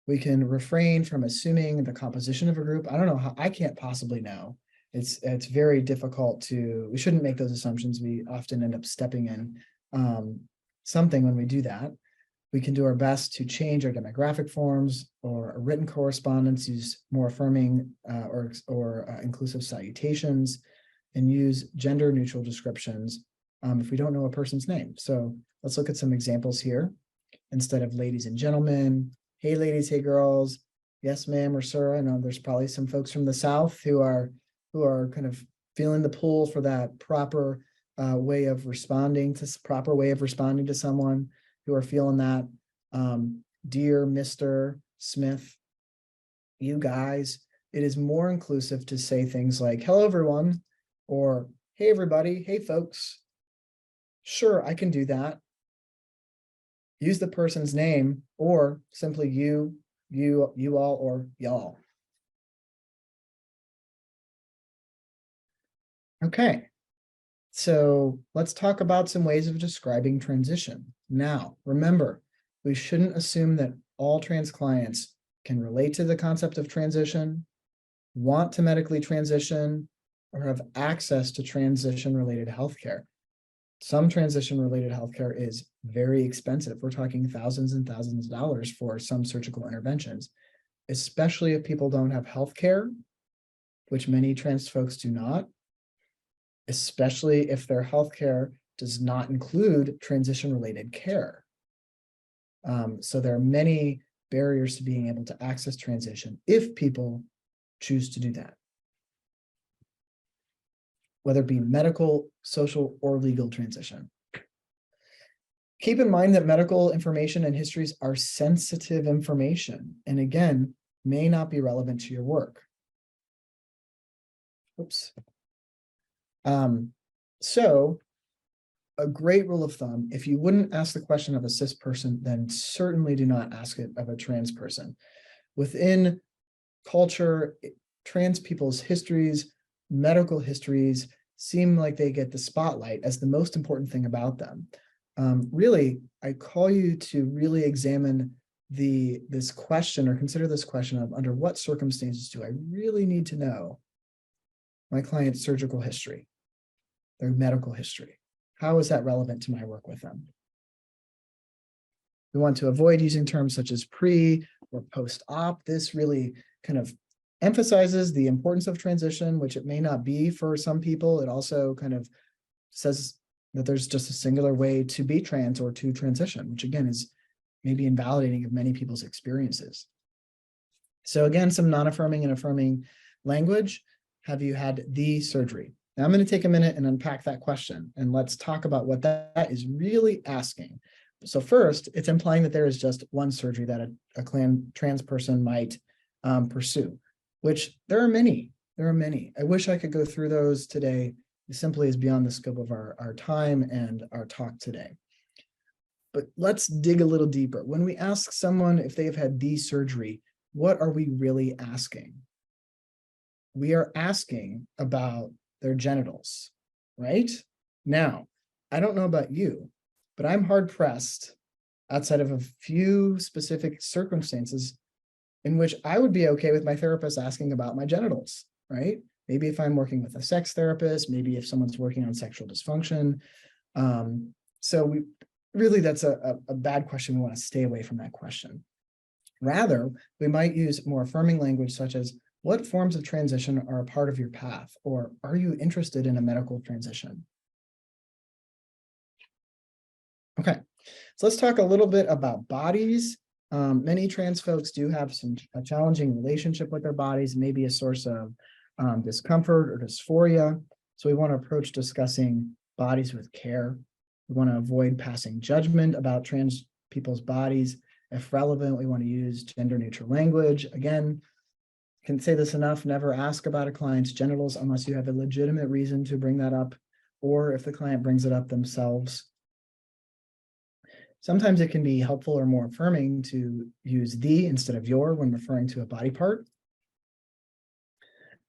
We can refrain from assuming the composition of a group. I don't know how, I can't possibly know. It's very difficult we shouldn't make those assumptions. We often end up stepping in something when we do that. We can do our best to change our demographic forms or a written correspondence, use more affirming or inclusive salutations, and use gender neutral descriptions if we don't know a person's name. So let's look at some examples here. Instead of ladies and gentlemen, hey ladies, hey girls, yes ma'am or sir. I know there's probably some folks from the South who are kind of feeling the pull for that proper way of responding to someone, who are feeling that. Dear Mr. Smith, you guys. It is more inclusive to say things like hello everyone, or hey everybody, hey folks. Sure, I can do that. Use the person's name, or simply you all, or y'all. Okay, so let's talk about some ways of describing transition. Now, remember, we shouldn't assume that all trans clients can relate to the concept of transition, want to medically transition, or have access to transition-related healthcare. Some transition-related healthcare is very expensive. We're talking thousands and thousands of dollars for some surgical interventions, especially if people don't have healthcare, which many trans folks do not, especially if their healthcare does not include transition-related care. So there are many barriers to being able to access transition if people choose to do that, whether it be medical, social, or legal transition. Keep in mind that medical information and histories are sensitive information, and again, may not be relevant to your work. Oops. So a great rule of thumb, if you wouldn't ask the question of a cis person, then certainly do not ask it of a trans person. Within culture, trans people's histories, medical histories, seem like they get the spotlight as the most important thing about them. Really, I call you to really examine this question, or consider this question of under what circumstances do I really need to know my client's surgical history, their medical history? How is that relevant to my work with them? We want to avoid using terms such as pre or post-op. This really kind of emphasizes the importance of transition, which it may not be for some people. It also kind of says that there's just a singular way to be trans or to transition, which again is maybe invalidating of many people's experiences. So again, some non-affirming and affirming language. Have you had the surgery? Now I'm going to take a minute and unpack that question, and let's talk about what that is really asking. So first, it's implying that there is just one surgery that a trans person might pursue, which there are many. I wish I could go through those today. It simply is beyond the scope of our time and our talk today. But let's dig a little deeper. When we ask someone if they have had the surgery, what are we really asking? We are asking about their genitals, right? Now, I don't know about you, but I'm hard pressed outside of a few specific circumstances in which I would be okay with my therapist asking about my genitals, right? Maybe if I'm working with a sex therapist, maybe if someone's working on sexual dysfunction. So that's a bad question. We want to stay away from that question. Rather, we might use more affirming language such as, what forms of transition are a part of your path? Or are you interested in a medical transition? Okay, so let's talk a little bit about bodies. Many trans folks do have a challenging relationship with their bodies, maybe a source of discomfort or dysphoria. So we want to approach discussing bodies with care. We want to avoid passing judgment about trans people's bodies. If relevant, we want to use gender neutral language. Again, can say this enough, never ask about a client's genitals unless you have a legitimate reason to bring that up, or if the client brings it up themselves. Sometimes it can be helpful or more affirming to use the instead of your when referring to a body part.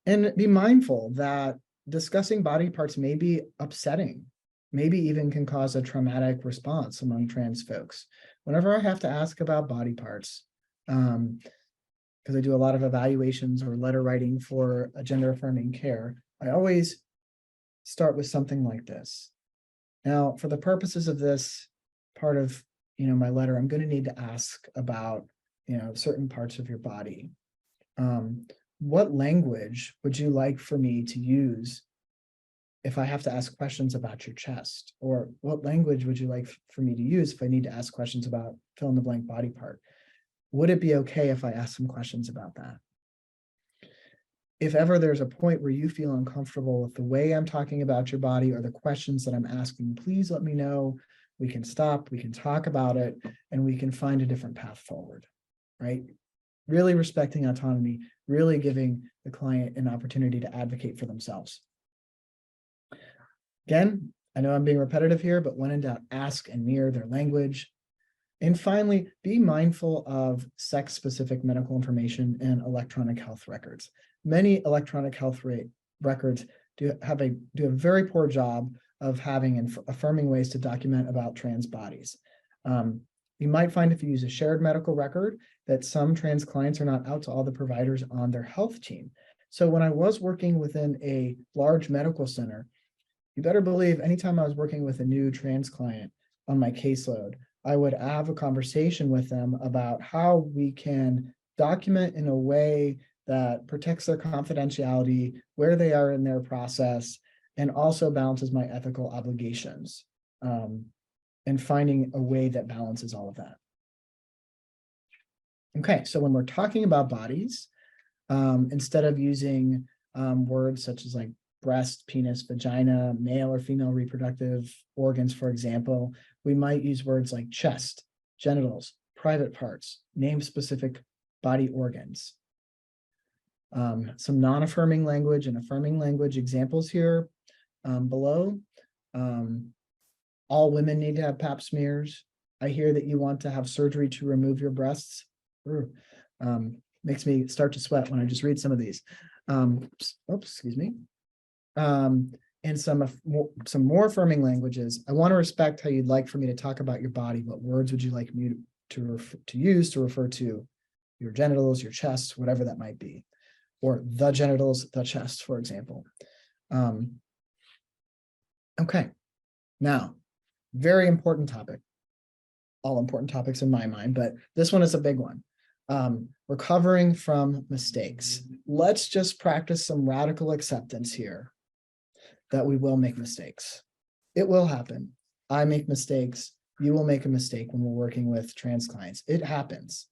And be mindful that discussing body parts may be upsetting, maybe even can cause a traumatic response among trans folks. Whenever I have to ask about body parts, because I do a lot of evaluations or letter writing for a gender affirming care, I always start with something like this. Now, for the purposes of this part of my letter, I'm going to need to ask about certain parts of your body. What language would you like for me to use if I have to ask questions about your chest? Or what language would you like for me to use if I need to ask questions about fill in the blank body part? Would it be okay if I ask some questions about that? If ever there's a point where you feel uncomfortable with the way I'm talking about your body or the questions that I'm asking, please let me know. We can stop, we can talk about it, and we can find a different path forward, right? Really respecting autonomy, really giving the client an opportunity to advocate for themselves. Again, I know I'm being repetitive here, but when in doubt, ask and mirror their language. And finally, be mindful of sex-specific medical information in electronic health records. Many electronic health records do a very poor job of having and affirming ways to document about trans bodies. You might find if you use a shared medical record that some trans clients are not out to all the providers on their health team. So when I was working within a large medical center, you better believe anytime I was working with a new trans client on my caseload, I would have a conversation with them about how we can document in a way that protects their confidentiality, where they are in their process, and also balances my ethical obligations, and finding a way that balances all of that. Okay, so when we're talking about bodies, instead of using words such as like breast, penis, vagina, male or female reproductive organs, for example, we might use words like chest, genitals, private parts, name specific body organs. Some non-affirming language and affirming language examples here below. All women need to have pap smears. I hear that you want to have surgery to remove your breasts. Makes me start to sweat when I just read some of these. Oops, excuse me. And some more affirming languages. I want to respect how you'd like for me to talk about your body. What words would you like me to use to refer to your genitals, your chest, whatever that might be, or the genitals, the chest, for example. Okay, now, very important topic. All important topics in my mind, but this one is a big one. Recovering from mistakes. Let's just practice some radical acceptance here that we will make mistakes. It will happen. I make mistakes. You will make a mistake when we're working with trans clients. It happens.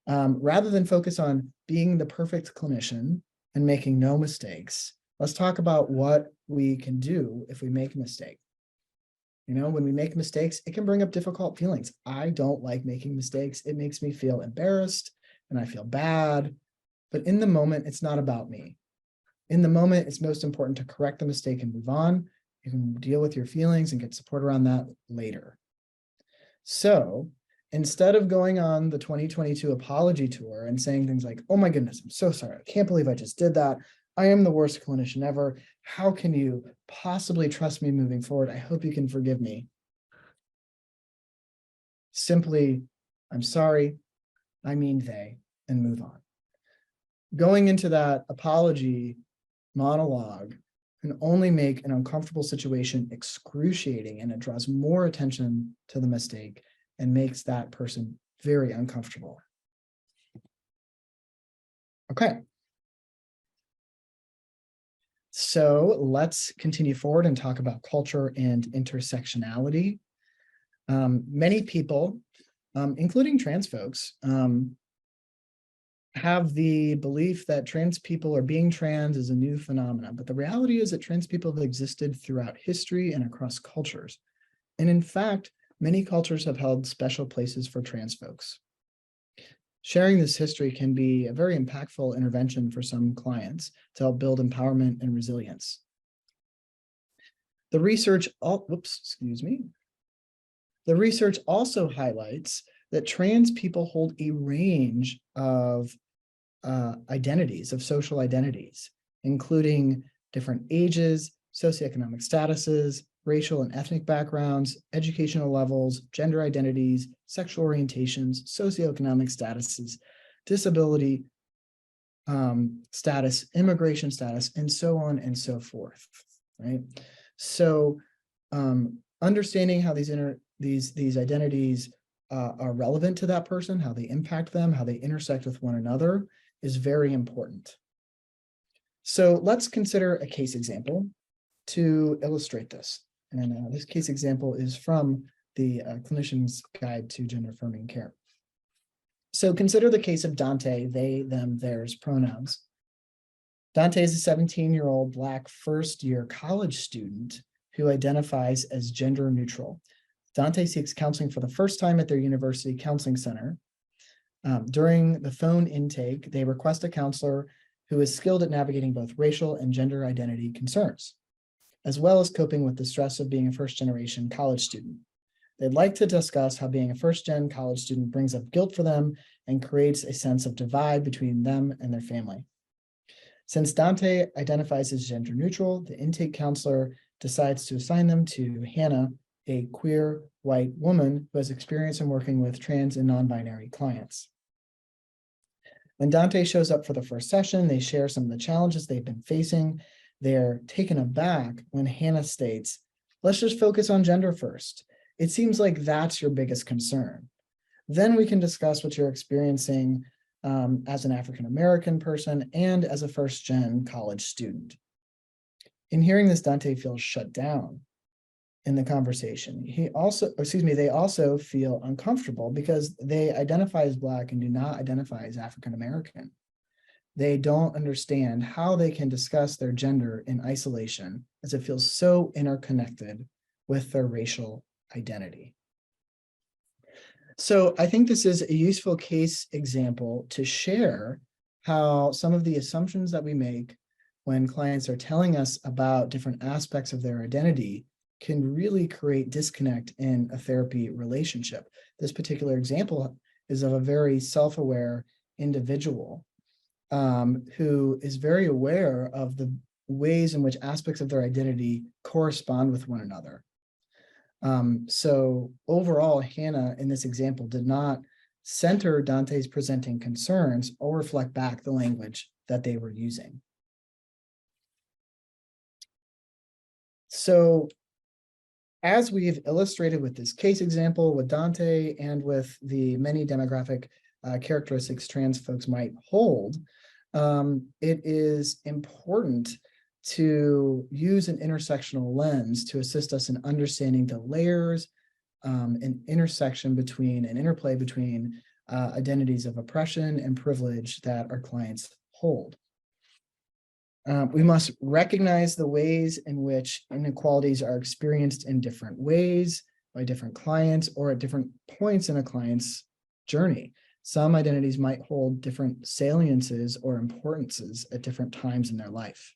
Rather than focus on being the perfect clinician and making no mistakes, let's talk about what we can do if we make a mistake. When we make mistakes, it can bring up difficult feelings. I don't like making mistakes. It makes me feel embarrassed and I feel bad. But in the moment, it's not about me. In the moment, it's most important to correct the mistake and move on. You can deal with your feelings and get support around that later. So instead of going on the 2022 apology tour and saying things like, oh my goodness, I'm so sorry. I can't believe I just did that. I am the worst clinician ever. How can you possibly trust me moving forward? I hope you can forgive me. Simply, I'm sorry, I mean they, and move on. Going into that apology monologue can only make an uncomfortable situation excruciating, and it draws more attention to the mistake and makes that person very uncomfortable. Okay. So let's continue forward and talk about culture and intersectionality. Many people, including trans folks, have the belief that trans people or being trans is a new phenomenon, but the reality is that trans people have existed throughout history and across cultures. And in fact, many cultures have held special places for trans folks. Sharing this history can be a very impactful intervention for some clients to help build empowerment and resilience. The research, The research also highlights that trans people hold a range of identities, of social identities, including different ages, socioeconomic statuses, racial and ethnic backgrounds, educational levels, gender identities, sexual orientations, socioeconomic statuses, disability status, immigration status, and so on and so forth, right? So understanding how these identities are relevant to that person, how they impact them, how they intersect with one another is very important. So let's consider a case example to illustrate this. And this case example is from the Clinician's Guide to Gender Affirming Care. So consider the case of Dante, they, them, theirs pronouns. Dante is a 17-year-old Black first-year college student who identifies as gender neutral. Dante seeks counseling for the first time at their university counseling center. During the phone intake, they request a counselor who is skilled at navigating both racial and gender identity concerns, as well as coping with the stress of being a first-generation college student. They'd like to discuss how being a first-gen college student brings up guilt for them and creates a sense of divide between them and their family. Since Dante identifies as gender neutral, the intake counselor decides to assign them to Hannah, a queer white woman who has experience in working with trans and non-binary clients. When Dante shows up for the first session, they share some of the challenges they've been facing. They're taken aback when Hannah states, "Let's just focus on gender first. It seems like that's your biggest concern. Then we can discuss what you're experiencing as an African-American person and as a first-gen college student." In hearing this, Dante feels shut down in the conversation. They also feel uncomfortable because they identify as Black and do not identify as African-American. They don't understand how they can discuss their gender in isolation, as it feels so interconnected with their racial identity. So I think this is a useful case example to share how some of the assumptions that we make when clients are telling us about different aspects of their identity can really create disconnect in a therapy relationship. This particular example is of a very self-aware individual who is very aware of the ways in which aspects of their identity correspond with one another. So overall, Hannah in this example did not center Dante's presenting concerns or reflect back the language that they were using. So as we've illustrated with this case example with Dante and with the many demographic characteristics trans folks might hold, it is important to use an intersectional lens to assist us in understanding the layers and intersection between and interplay between identities of oppression and privilege that our clients hold. We must recognize the ways in which inequalities are experienced in different ways by different clients or at different points in a client's journey. Some identities might hold different saliences or importances at different times in their life.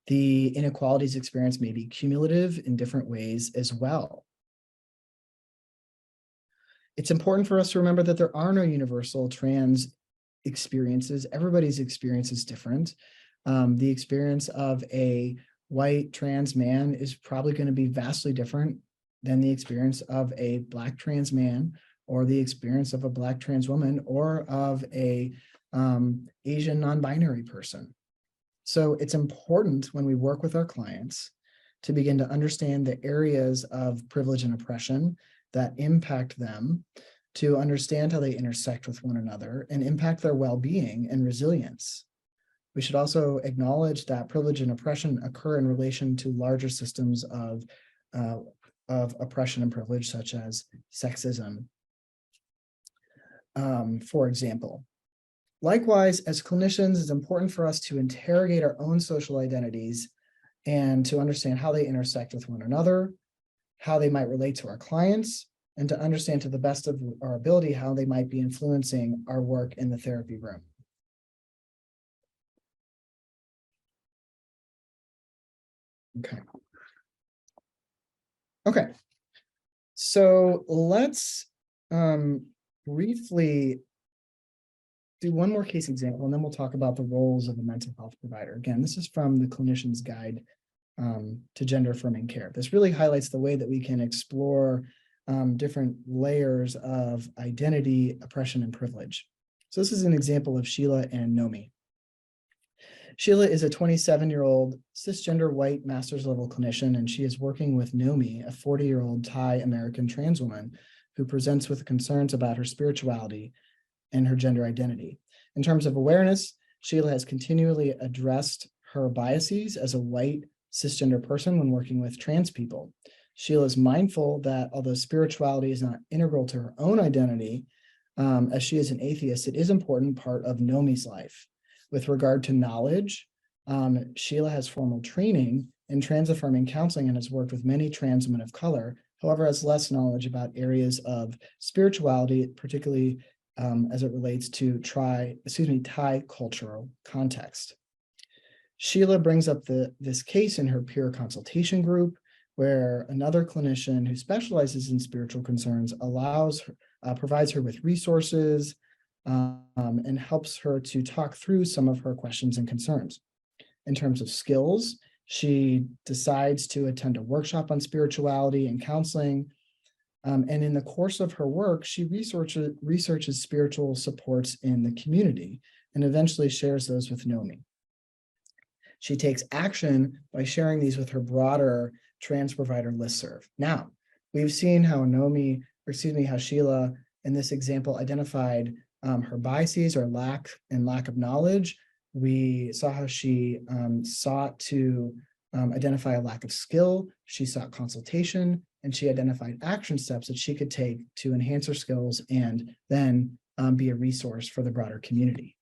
The inequalities experienced may be cumulative in different ways as well. It's important for us to remember that there are no universal trans experiences. Everybody's experience is different. The experience of a white trans man is probably going to be vastly different than the experience of a Black trans man, or the experience of a Black trans woman, or of a Asian non-binary person. So it's important when we work with our clients to begin to understand the areas of privilege and oppression that impact them, to understand how they intersect with one another and impact their well-being and resilience. We should also acknowledge that privilege and oppression occur in relation to larger systems of oppression and privilege, such as sexism, for example. Likewise, as clinicians, it's important for us to interrogate our own social identities and to understand how they intersect with one another, how they might relate to our clients, and to understand to the best of our ability how they might be influencing our work in the therapy room. Okay. So let's briefly do one more case example, and then we'll talk about the roles of a mental health provider. Again, this is from the Clinician's Guide to Gender Affirming Care. This really highlights the way that we can explore different layers of identity, oppression, and privilege. So this is an example of Sheila and Nomi. Sheila is a 27-year-old cisgender white master's level clinician, and she is working with Nomi, a 40-year-old Thai American trans woman who presents with concerns about her spirituality and her gender identity. In terms of awareness, Sheila has continually addressed her biases as a white cisgender person when working with trans people. Sheila is mindful that although spirituality is not integral to her own identity, as she is an atheist, it is an important part of Nomi's life. With regard to knowledge, Sheila has formal training in trans-affirming counseling and has worked with many trans women of color, however, has less knowledge about areas of spirituality, particularly as it relates to Thai cultural context. Sheila brings up this case in her peer consultation group, where another clinician who specializes in spiritual concerns provides her with resources and helps her to talk through some of her questions and concerns. In terms of skills, she decides to attend a workshop on spirituality and counseling. And in the course of her work, she researches spiritual supports in the community and eventually shares those with Nomi. She takes action by sharing these with her broader trans provider listserv. Now, we've seen how how Sheila in this example identified her biases or lack of knowledge. We saw how she sought to identify a lack of skill. She sought consultation, and she identified action steps that she could take to enhance her skills and then be a resource for the broader community.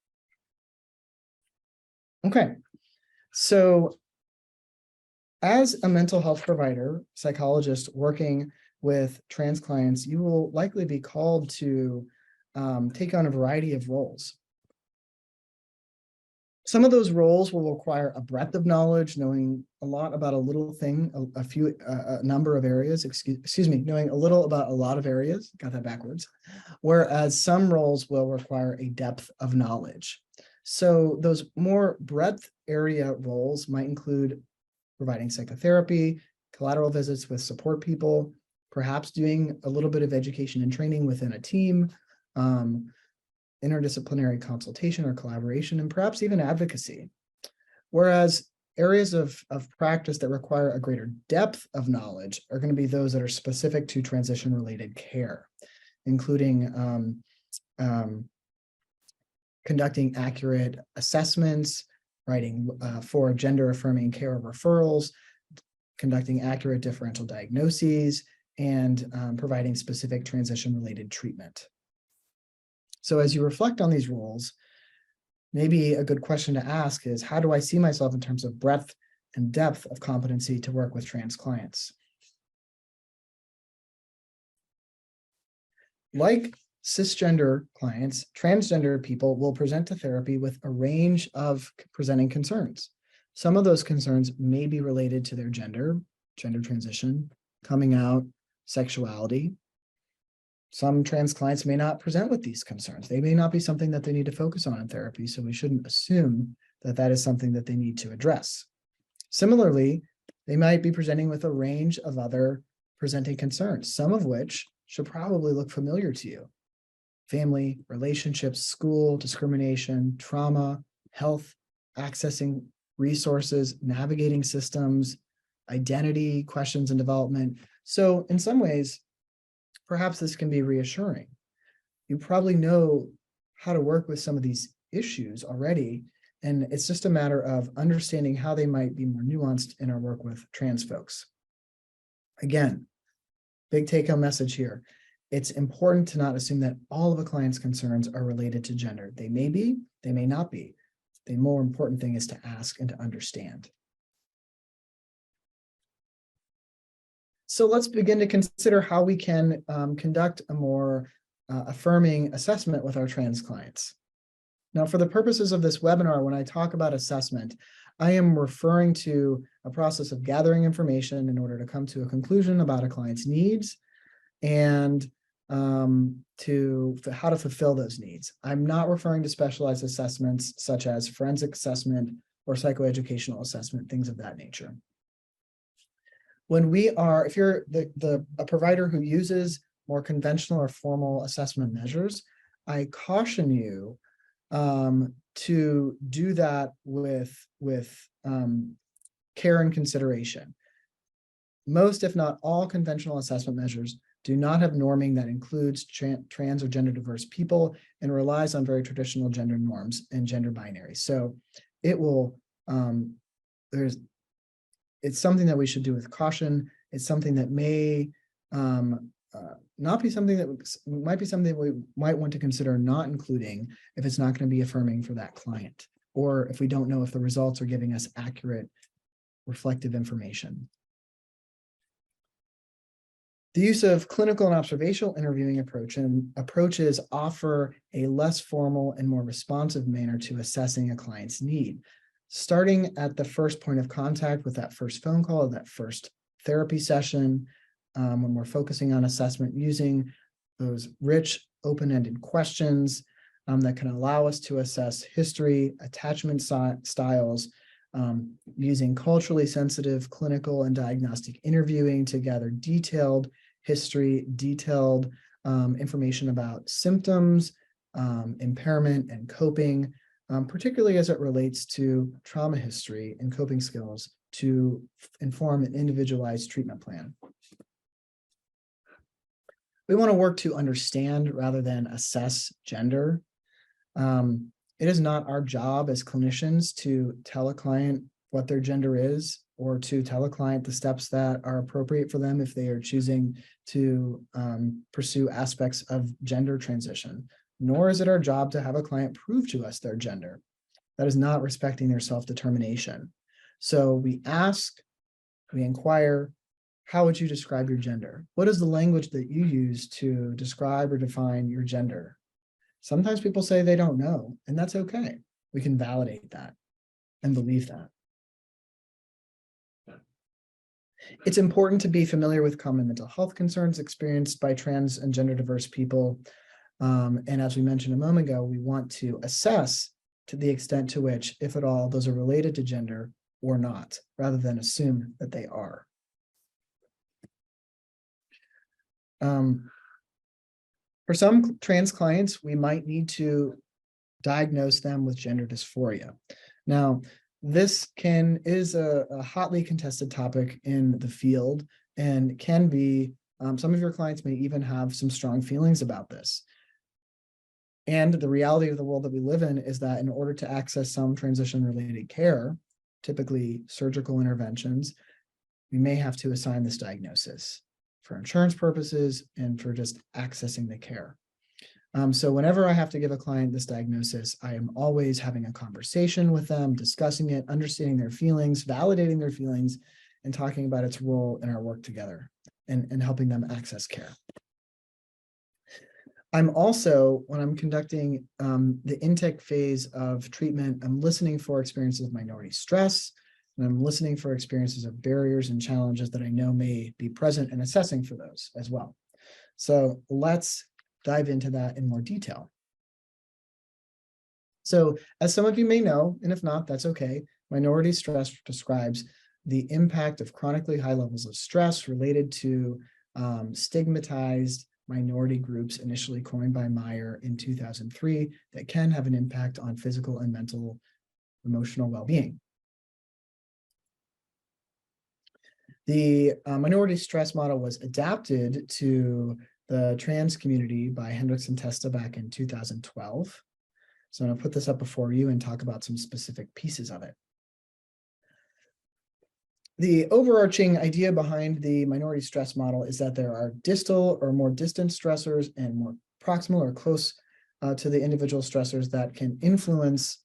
Okay, so as a mental health provider, psychologist working with trans clients, you will likely be called to take on a variety of roles. Some of those roles will require a breadth of knowledge, knowing a lot about a little thing, a number of areas, knowing a little about a lot of areas, got that backwards, whereas some roles will require a depth of knowledge. So those more breadth area roles might include providing psychotherapy, collateral visits with support people, perhaps doing a little bit of education and training within a team, interdisciplinary consultation or collaboration, and perhaps even advocacy. Whereas areas of practice that require a greater depth of knowledge are going to be those that are specific to transition-related care, including conducting accurate assessments, writing for gender-affirming care referrals, conducting accurate differential diagnoses, and providing specific transition-related treatment. So as you reflect on these roles, maybe a good question to ask is, how do I see myself in terms of breadth and depth of competency to work with trans clients? Like cisgender clients, transgender people will present to therapy with a range of presenting concerns. Some of those concerns may be related to their gender transition, coming out, sexuality. Some trans clients may not present with these concerns. They may not be something that they need to focus on in therapy, so we shouldn't assume that that is something that they need to address. Similarly, they might be presenting with a range of other presenting concerns, some of which should probably look familiar to you. Family, relationships, school, discrimination, trauma, health, accessing resources, navigating systems, identity questions and development. So in some ways, perhaps this can be reassuring. You probably know how to work with some of these issues already, and it's just a matter of understanding how they might be more nuanced in our work with trans folks. Again, big take-home message here. It's important to not assume that all of a client's concerns are related to gender. They may be, they may not be. The more important thing is to ask and to understand. So let's begin to consider how we can conduct a more affirming assessment with our trans clients. Now, for the purposes of this webinar, when I talk about assessment, I am referring to a process of gathering information in order to come to a conclusion about a client's needs and how to fulfill those needs. I'm not referring to specialized assessments such as forensic assessment or psychoeducational assessment, things of that nature. When we are, if you're a provider who uses more conventional or formal assessment measures, I caution you to do that with care and consideration. Most, if not all, conventional assessment measures do not have norming that includes trans or gender diverse people and relies on very traditional gender norms and gender binaries. So it will, it's something that we should do with caution. It's something that may not be something that might be something we might want to consider not including if it's not going to be affirming for that client, or if we don't know if the results are giving us accurate, reflective information. The use of clinical and observational interviewing approaches offer a less formal and more responsive manner to assessing a client's need. Starting at the first point of contact with that first phone call, that first therapy session, when we're focusing on assessment, using those rich, open-ended questions that can allow us to assess history, attachment styles, using culturally sensitive clinical and diagnostic interviewing to gather detailed history, detailed information about symptoms, impairment, and coping, particularly as it relates to trauma history and coping skills to inform an individualized treatment plan. We want to work to understand rather than assess gender. It is not our job as clinicians to tell a client what their gender is, or to tell a client the steps that are appropriate for them if they are choosing to pursue aspects of gender transition, nor is it our job to have a client prove to us their gender. That is not respecting their self-determination. So we ask, we inquire, how would you describe your gender? What is the language that you use to describe or define your gender? Sometimes people say they don't know, and that's okay. We can validate that and believe that. It's important to be familiar with common mental health concerns experienced by trans and gender diverse people. And as we mentioned a moment ago, we want to assess to the extent to which, if at all, those are related to gender or not, rather than assume that they are. For some trans clients, we might need to diagnose them with gender dysphoria. Now, this is a hotly contested topic in the field, and can be, some of your clients may even have some strong feelings about this. And the reality of the world that we live in is that in order to access some transition-related care, typically surgical interventions, we may have to assign this diagnosis for insurance purposes and for just accessing the care. So whenever I have to give a client this diagnosis, I am always having a conversation with them, discussing it, understanding their feelings, validating their feelings, and talking about its role in our work together and helping them access care. I'm also, when I'm conducting the intake phase of treatment, I'm listening for experiences of minority stress, and I'm listening for experiences of barriers and challenges that I know may be present, and assessing for those as well. So let's dive into that in more detail. So as some of you may know, and if not, that's okay, minority stress describes the impact of chronically high levels of stress related to stigmatized minority groups initially coined by Meyer in 2003 that can have an impact on physical and mental emotional well-being. The minority stress model was adapted to the trans community by Hendricks and Testa back in 2012. So I'm going to put this up before you and talk about some specific pieces of it. The overarching idea behind the minority stress model is that there are distal or more distant stressors and more proximal or close to the individual stressors that can influence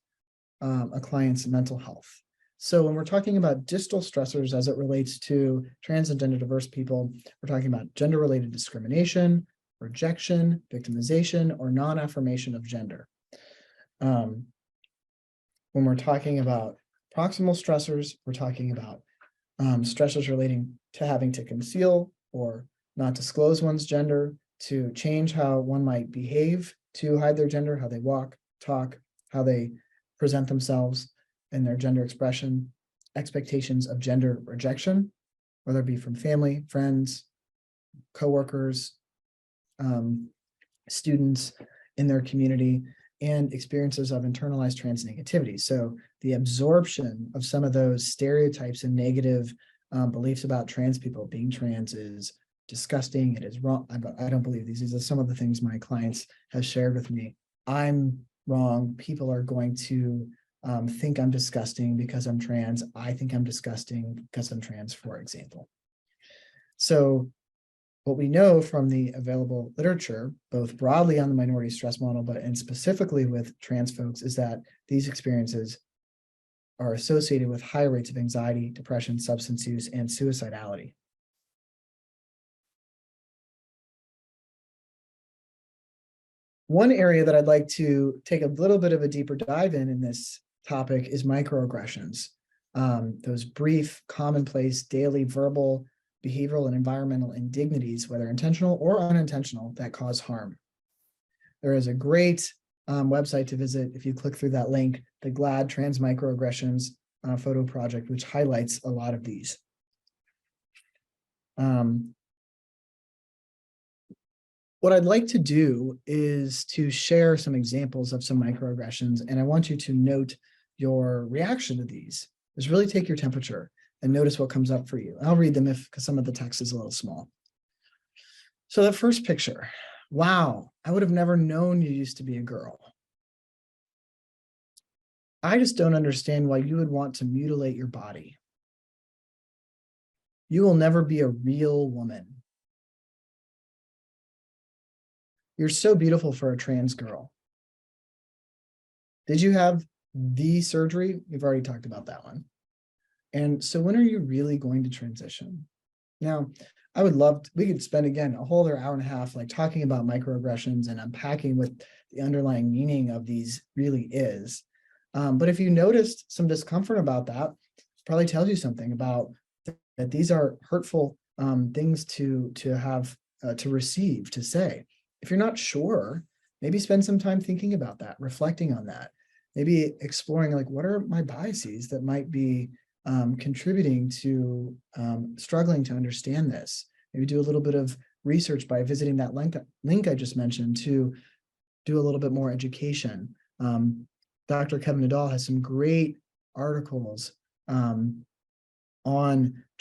a client's mental health. So when we're talking about distal stressors as it relates to trans and gender diverse people, we're talking about gender-related discrimination, rejection, victimization, or non-affirmation of gender. When we're talking about proximal stressors, we're talking about stressors relating to having to conceal or not disclose one's gender, to change how one might behave to hide their gender, how they walk, talk, how they present themselves and their gender expression, expectations of gender rejection, whether it be from family, friends, coworkers, students in their community, and experiences of internalized trans negativity. So the absorption of some of those stereotypes and negative beliefs about trans people. Being trans is disgusting, it is wrong. I don't believe these. These are some of the things my clients have shared with me. I'm wrong. People are going to think I'm disgusting because I'm trans. I think I'm disgusting because I'm trans, for example. So what we know from the available literature, both broadly on the minority stress model, and specifically with trans folks, is that these experiences are associated with high rates of anxiety, depression, substance use, and suicidality. One area that I'd like to take a little bit of a deeper dive in this topic is microaggressions. Those brief, commonplace, daily verbal, behavioral, and environmental indignities, whether intentional or unintentional, that cause harm. There is a great website to visit if you click through that link, the GLAD Trans Microaggressions Photo Project, which highlights a lot of these. What I'd like to do is to share some examples of some microaggressions, and I want you to note your reaction to these. Just really take your temperature and notice what comes up for you. I'll read them because some of the text is a little small. So the first picture, wow, I would have never known you used to be a girl. I just don't understand why you would want to mutilate your body. You will never be a real woman. You're so beautiful for a trans girl. Did you have the surgery? We've already talked about that one. And so when are you really going to transition? Now, I would love we could spend, again, a whole other hour and a half like talking about microaggressions and unpacking what the underlying meaning of these really is. But if you noticed some discomfort about that, it probably tells you something about that these are hurtful things to have, to receive, to say. If you're not sure, maybe spend some time thinking about that, reflecting on that, maybe exploring like, what are my biases that might be contributing to struggling to understand this. Maybe do a little bit of research by visiting that link I just mentioned to do a little bit more education. Dr. Kevin Nadal has some great articles on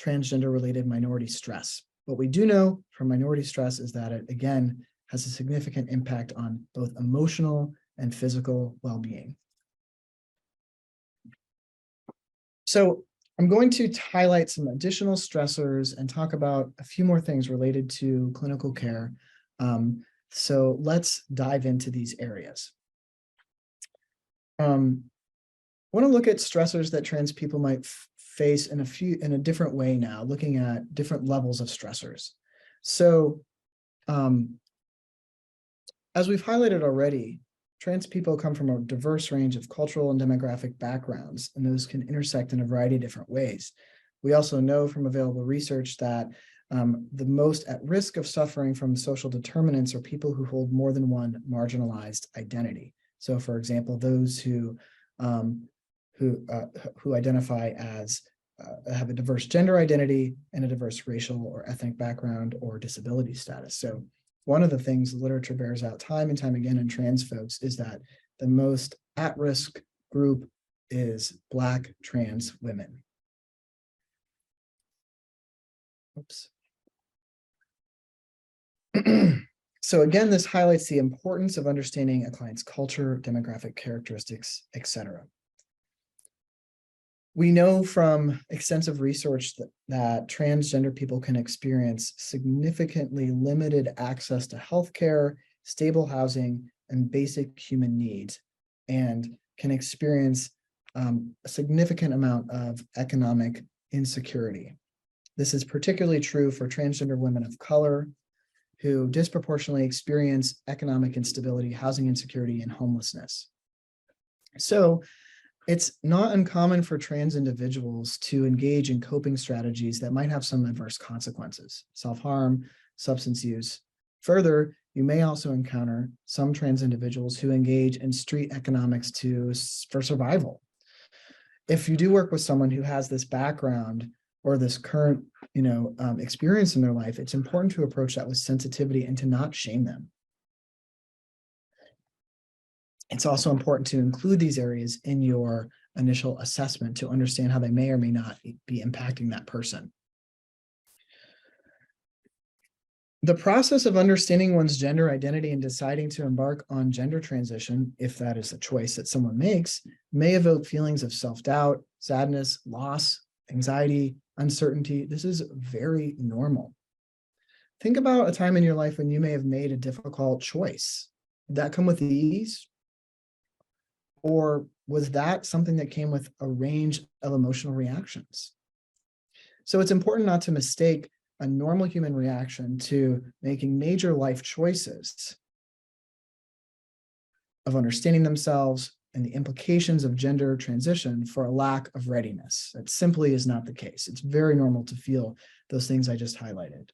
transgender-related minority stress. What we do know from minority stress is that it, again, has a significant impact on both emotional and physical well-being. So I'm going to highlight some additional stressors and talk about a few more things related to clinical care. So let's dive into these areas. I want to look at stressors that trans people might face in a different way now, looking at different levels of stressors. So as we've highlighted already, trans people come from a diverse range of cultural and demographic backgrounds, and those can intersect in a variety of different ways. We also know from available research that the most at risk of suffering from social determinants are people who hold more than one marginalized identity. So, for example, those who identify as have a diverse gender identity and a diverse racial or ethnic background or disability status. So one of the things the literature bears out time and time again in trans folks is that the most at-risk group is Black trans women. Oops. So again, this highlights the importance of understanding a client's culture, demographic characteristics, etc. We know from extensive research that transgender people can experience significantly limited access to healthcare, stable housing, and basic human needs, and can experience a significant amount of economic insecurity. This is particularly true for transgender women of color who disproportionately experience economic instability, housing insecurity, and homelessness. So it's not uncommon for trans individuals to engage in coping strategies that might have some adverse consequences, self-harm, substance use. Further, you may also encounter some trans individuals who engage in street economics for survival. If you do work with someone who has this background or this current experience in their life, it's important to approach that with sensitivity and to not shame them. It's also important to include these areas in your initial assessment to understand how they may or may not be impacting that person. The process of understanding one's gender identity and deciding to embark on gender transition, if that is a choice that someone makes, may evoke feelings of self-doubt, sadness, loss, anxiety, uncertainty. This is very normal. Think about a time in your life when you may have made a difficult choice. Did that come with ease? Or was that something that came with a range of emotional reactions? So it's important not to mistake a normal human reaction to making major life choices of understanding themselves and the implications of gender transition for a lack of readiness. That simply is not the case. It's very normal to feel those things I just highlighted.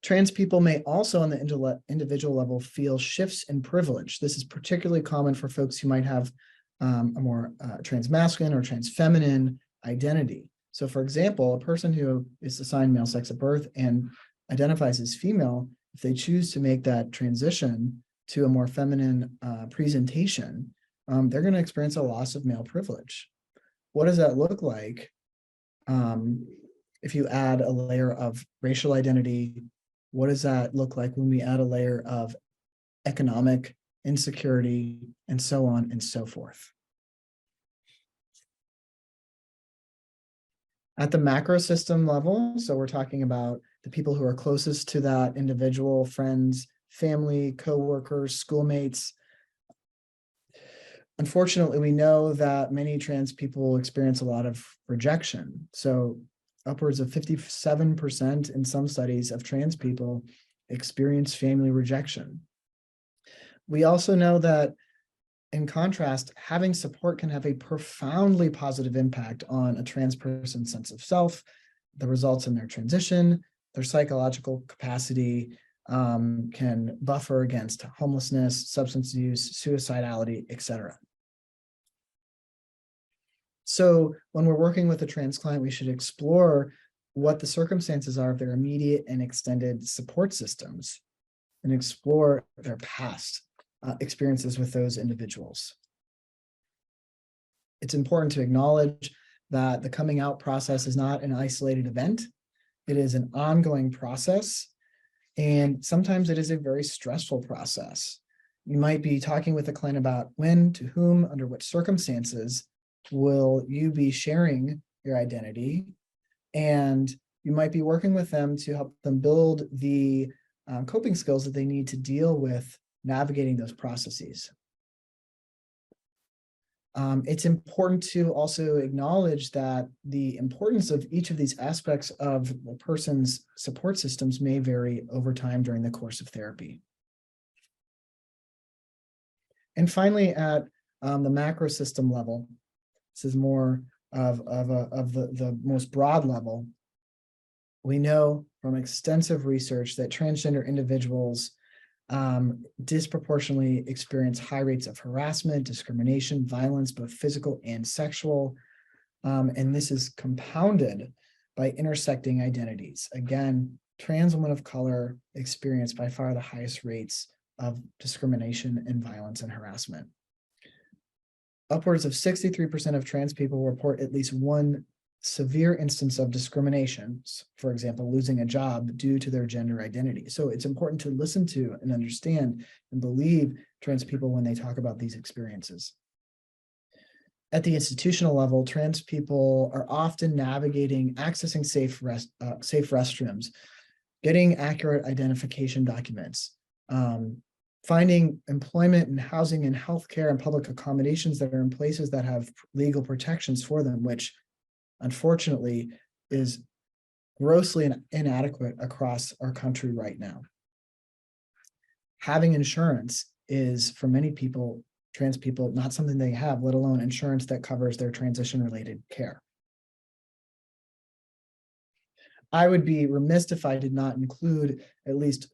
Trans people may also on the individual level feel shifts in privilege. This is particularly common for folks who might have a more transmasculine or transfeminine identity. So for example, a person who is assigned male sex at birth and identifies as female, if they choose to make that transition to a more feminine presentation, they're going to experience a loss of male privilege. What does that look like if you add a layer of racial identity? What does that look like when we add a layer of economic insecurity and so on and so forth? At the macro system level, so we're talking about the people who are closest to that individual, friends, family, coworkers, schoolmates. Unfortunately, we know that many trans people experience a lot of rejection. So upwards of 57% in some studies of trans people experience family rejection. We also know that, in contrast, having support can have a profoundly positive impact on a trans person's sense of self, the results in their transition, their psychological capacity, can buffer against homelessness, substance use, suicidality, etc. So when we're working with a trans client, we should explore what the circumstances are of their immediate and extended support systems and explore their past experiences with those individuals. It's important to acknowledge that the coming out process is not an isolated event. It is an ongoing process, and sometimes it is a very stressful process. You might be talking with a client about when, to whom, under what circumstances will you be sharing your identity, and you might be working with them to help them build the coping skills that they need to deal with navigating those processes. It's important to also acknowledge that the importance of each of these aspects of the person's support systems may vary over time during the course of therapy. And finally, at the macro system level, this is more of the most broad level. We know from extensive research that transgender individuals disproportionately experience high rates of harassment, discrimination, violence, both physical and sexual. And this is compounded by intersecting identities. Again, trans women of color experience by far the highest rates of discrimination and violence and harassment. Upwards of 63% of trans people report at least one severe instance of discrimination, for example, losing a job due to their gender identity. So it's important to listen to and understand and believe trans people when they talk about these experiences. At the institutional level, trans people are often navigating accessing safe restrooms, getting accurate identification documents, finding employment and housing and healthcare and public accommodations that are in places that have legal protections for them, which unfortunately is grossly inadequate across our country right now. Having insurance is, for many people, trans people, not something they have, let alone insurance that covers their transition-related care. I would be remiss if I did not include, at least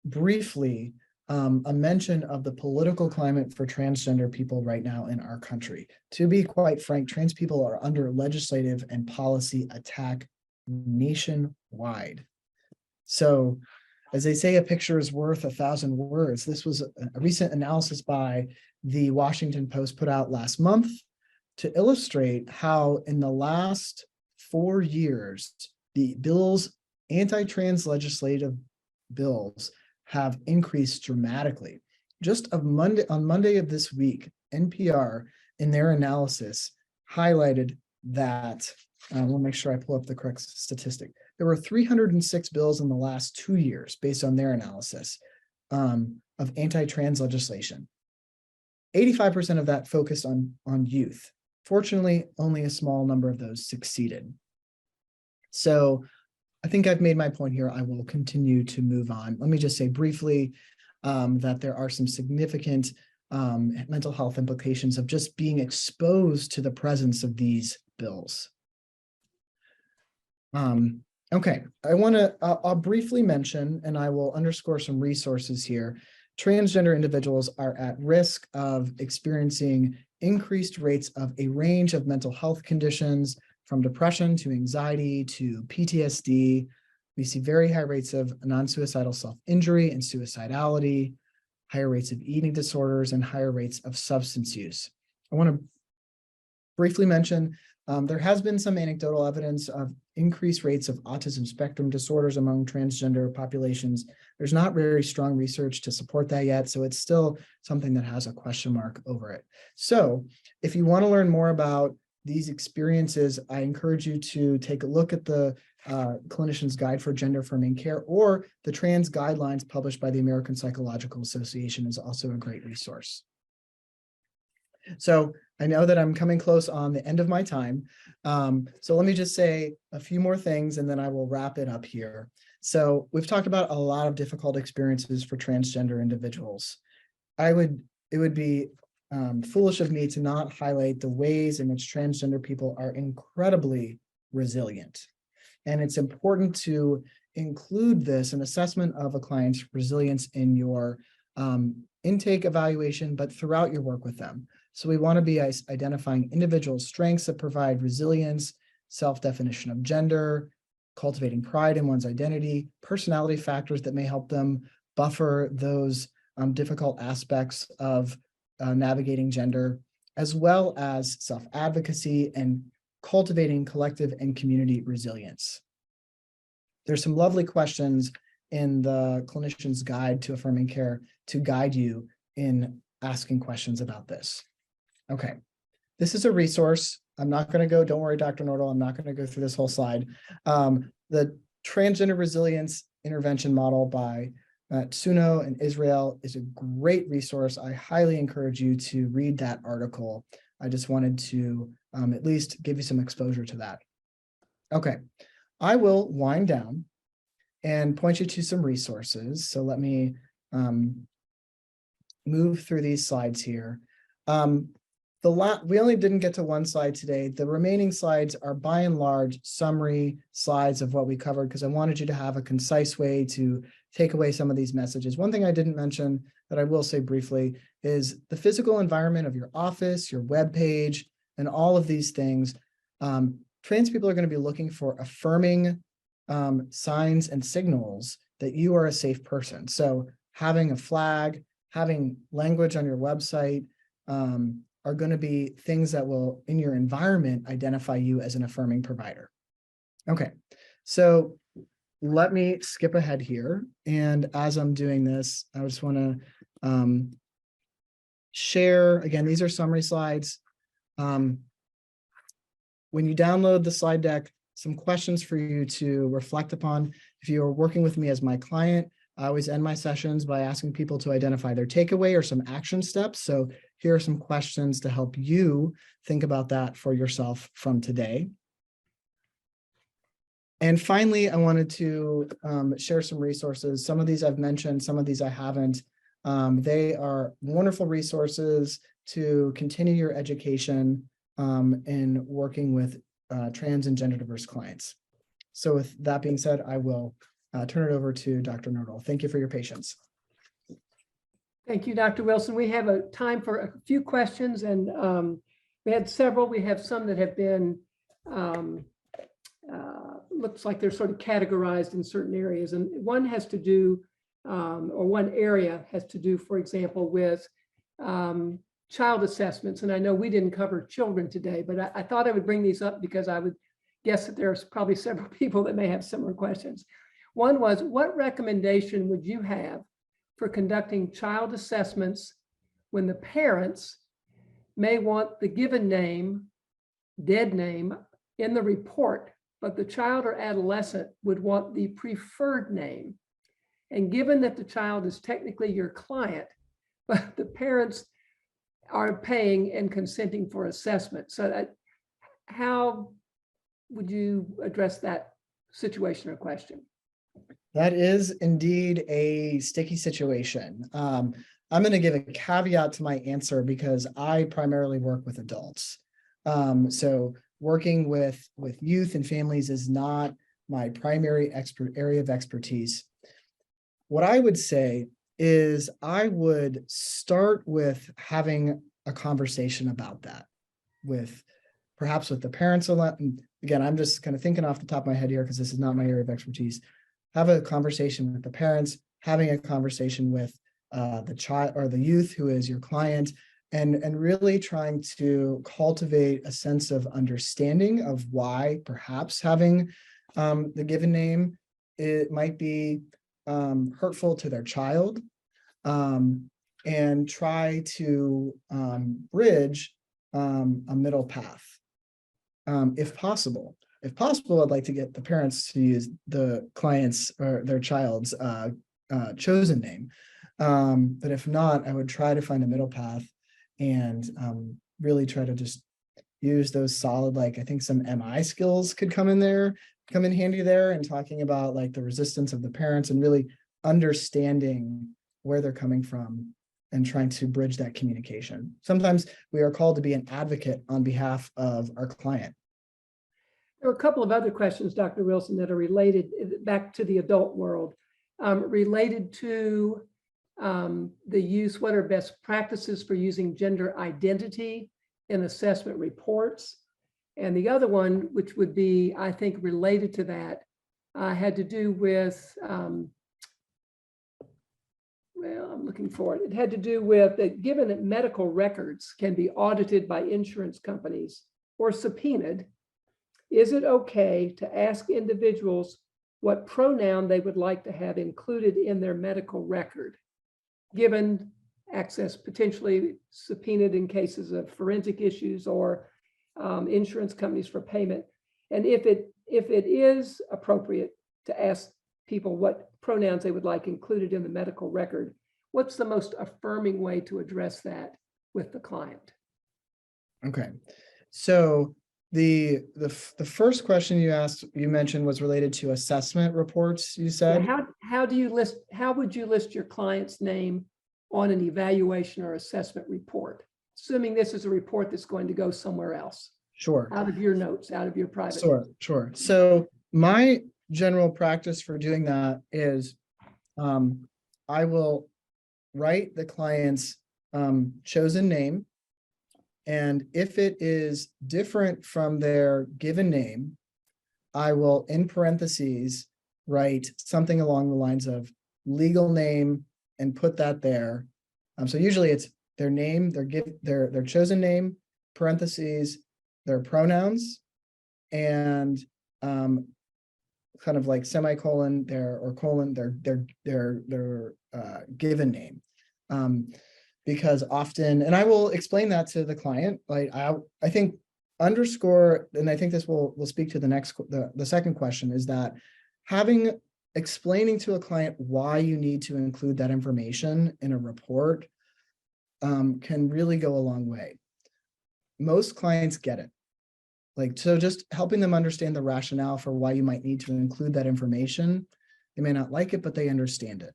briefly, a mention of the political climate for transgender people right now in our country. To be quite frank, trans people are under legislative and policy attack nationwide. So, as they say, a picture is worth 1,000 words. This was a recent analysis by the Washington Post put out last month to illustrate how in the last 4 years, the anti-trans legislative bills have increased dramatically. Just on Monday of this week, NPR, in their analysis, highlighted that, we'll make sure I pull up the correct statistic. There were 306 bills in the last 2 years, based on their analysis, of anti-trans legislation. 85% of that focused on youth. Fortunately, only a small number of those succeeded. So I think I've made my point here. I will continue to move on. Let me just say briefly that there are some significant mental health implications of just being exposed to the presence of these bills. Okay, I'll briefly mention, and I will underscore some resources here. Transgender individuals are at risk of experiencing increased rates of a range of mental health conditions, from depression to anxiety to PTSD. We see very high rates of non-suicidal self-injury and suicidality, higher rates of eating disorders, and higher rates of substance use. I want to briefly mention there has been some anecdotal evidence of increased rates of autism spectrum disorders among transgender populations. There's not very strong research to support that yet, so it's still something that has a question mark over it. So if you want to learn more about these experiences, I encourage you to take a look at the Clinician's Guide for Gender Affirming Care, or the Trans Guidelines published by the American Psychological Association is also a great resource. So I know that I'm coming close on the end of my time. So let me just say a few more things and then I will wrap it up here. So we've talked about a lot of difficult experiences for transgender individuals. It would be foolish of me to not highlight the ways in which transgender people are incredibly resilient. And it's important to include this, an assessment of a client's resilience, in your intake evaluation, but throughout your work with them. So we want to be identifying individual strengths that provide resilience, self-definition of gender, cultivating pride in one's identity, personality factors that may help them buffer those difficult aspects of navigating gender, as well as self-advocacy and cultivating collective and community resilience. There's some lovely questions in the Clinician's Guide to Affirming Care to guide you in asking questions about this. Okay, this is a resource. I'm not going to go, don't worry, Dr. Nordal, I'm not going to go through this whole slide. The Transgender Resilience Intervention Model by Tsuno and Israel is a great resource. I highly encourage you to read that article. I just wanted to at least give you some exposure to that. Okay, I will wind down and point you to some resources. So let me move through these slides here. We only didn't get to one slide today. The remaining slides are by and large summary slides of what we covered, because I wanted you to have a concise way to take away some of these messages. One thing I didn't mention that I will say briefly is the physical environment of your office, your web page, and all of these things Trans people are going to be looking for affirming signs and signals that you are a safe person. So having a flag, having language on your website are going to be things that will, in your environment, identify you as an affirming provider. Okay, so let me skip ahead here. And as I'm doing this, I just want to share, again, these are summary slides. When you download the slide deck, some questions for you to reflect upon. If you are working with me as my client, I always end my sessions by asking people to identify their takeaway or some action steps. So here are some questions to help you think about that for yourself from today. And finally, I wanted to share some resources. Some of these I've mentioned, some of these I haven't. They are wonderful resources to continue your education in working with trans and gender diverse clients. So with that being said, I will turn it over to Dr. Nordal. Thank you for your patience. Thank you, Dr. Wilson. We have a time for a few questions, and we had several. We have some that have been, looks like they're sort of categorized in certain areas. And one has to do, or one area has to do, for example, with child assessments. And I know we didn't cover children today, but I thought I would bring these up because I would guess that there's probably several people that may have similar questions. One was, what recommendation would you have for conducting child assessments when the parents may want the given name, dead name, in the report, but the child or adolescent would want the preferred name? And given that the child is technically your client, but the parents are paying and consenting for assessment. So how would you address that situation or question? That is indeed a sticky situation. I'm going to give a caveat to my answer because I primarily work with adults. So working with youth and families is not my primary area of expertise. What I would say is I would start with having a conversation about that perhaps with the parents a lot. And again, I'm just kind of thinking off the top of my head here because this is not my area of expertise. Have a conversation with the parents, having a conversation with the child or the youth who is your client, and really trying to cultivate a sense of understanding of why perhaps having the given name, it might be hurtful to their child, and try to bridge a middle path, if possible. If possible, I'd like to get the parents to use the client's or their child's chosen name. But if not, I would try to find a middle path and really try to just use those solid, like I think some MI skills could come in handy there, and talking about like the resistance of the parents and really understanding where they're coming from and trying to bridge that communication. Sometimes we are called to be an advocate on behalf of our client. There are a couple of other questions, Dr. Wilson, that are related back to the adult world, related to the use, what are best practices for using gender identity in assessment reports? And the other one, which would be, I think, related to that, had to do with, well, I'm looking for it. It had to do with that given that medical records can be audited by insurance companies or subpoenaed, is it okay to ask individuals what pronoun they would like to have included in their medical record, given access potentially subpoenaed in cases of forensic issues or insurance companies for payment? And if it is appropriate to ask people what pronouns they would like included in the medical record, what's the most affirming way to address that with the client? Okay, so the first question you mentioned was related to assessment reports, you said? How would you list your client's name on an evaluation or assessment report, assuming this is a report that's going to go somewhere else? Sure. Out of your notes, out of your private notes. Sure. So my general practice for doing that is I will write the client's chosen name And if it is different from their given name, I will, in parentheses, write something along the lines of legal name and put that there. So usually it's their name, their chosen name, parentheses, their pronouns, and kind of like semicolon their or colon their given name. Because often, and I will explain that to the client, like I think underscore, and I think this will speak to the second question, is that explaining to a client why you need to include that information in a report can really go a long way. Most clients get it. Like, so just helping them understand the rationale for why you might need to include that information. They may not like it, but they understand it.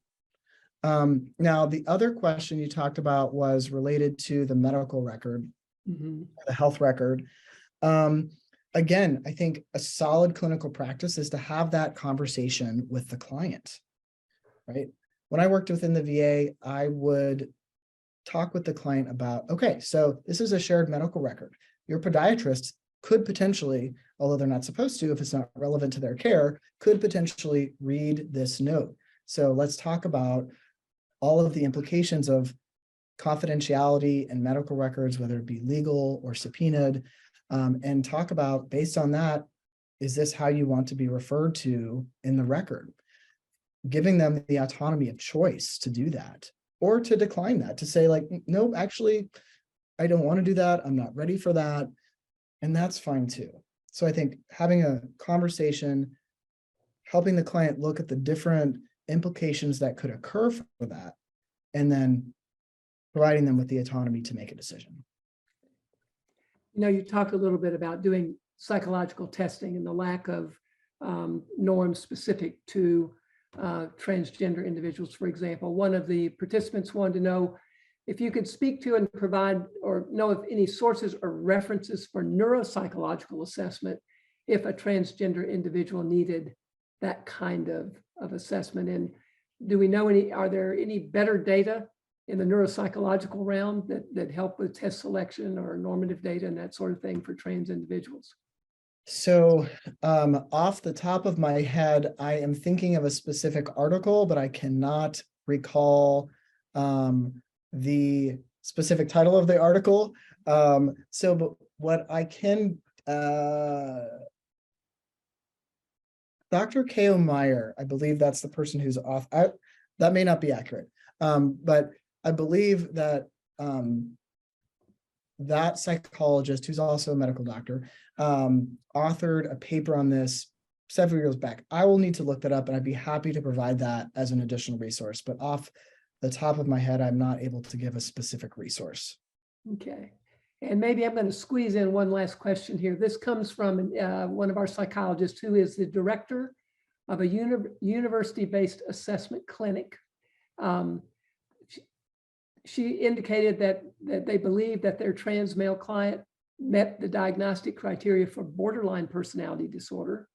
Now, the other question you talked about was related to the medical record, the health record. Again, I think a solid clinical practice is to have that conversation with the client, right? When I worked within the VA, I would talk with the client about, okay, so this is a shared medical record. Your podiatrist could potentially, although they're not supposed to if it's not relevant to their care, could potentially read this note. So let's talk about all of the implications of confidentiality and medical records, whether it be legal or subpoenaed, and talk about, based on that, is this how you want to be referred to in the record? Giving them the autonomy of choice to do that, or to decline that, to say like, nope, actually, I don't want to do that. I'm not ready for that. And that's fine too. So I think having a conversation, helping the client look at the different implications that could occur for that, and then providing them with the autonomy to make a decision. You know, you talked a little bit about doing psychological testing and the lack of norms specific to transgender individuals, for example. One of the participants wanted to know if you could speak to and provide or know of any sources or references for neuropsychological assessment if a transgender individual needed that kind of assessment. And do we know are there any better data in the neuropsychological realm that help with test selection or normative data and that sort of thing for trans individuals? So off the top of my head, I am thinking of a specific article, but I cannot recall the specific title of the article. But what I can, Dr. K.O. Meyer, I believe that's the person who's off. That may not be accurate, but I believe that that psychologist, who's also a medical doctor, authored a paper on this several years back. I will need to look that up, and I'd be happy to provide that as an additional resource. But off the top of my head, I'm not able to give a specific resource. Okay. And maybe I'm going to squeeze in one last question here. This comes from one of our psychologists who is the director of a university-based assessment clinic. She indicated that they believe that their trans male client met the diagnostic criteria for borderline personality disorder.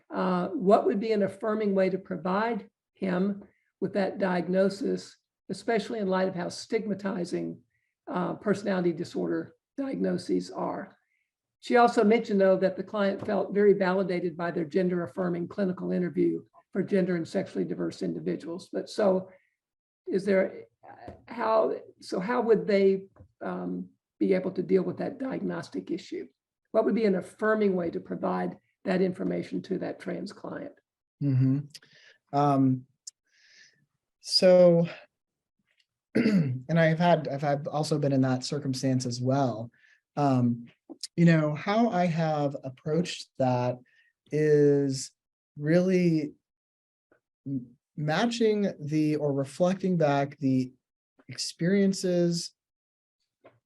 What would be an affirming way to provide him with that diagnosis, especially in light of how stigmatizing personality disorder diagnoses are? She also mentioned, though, that the client felt very validated by their gender affirming clinical interview for gender and sexually diverse individuals. But so is there, how would they be able to deal with that diagnostic issue? What would be an affirming way to provide that information to that trans client? Mm-hmm. And I've also been in that circumstance as well. You know, how I have approached that is really matching or reflecting back the experiences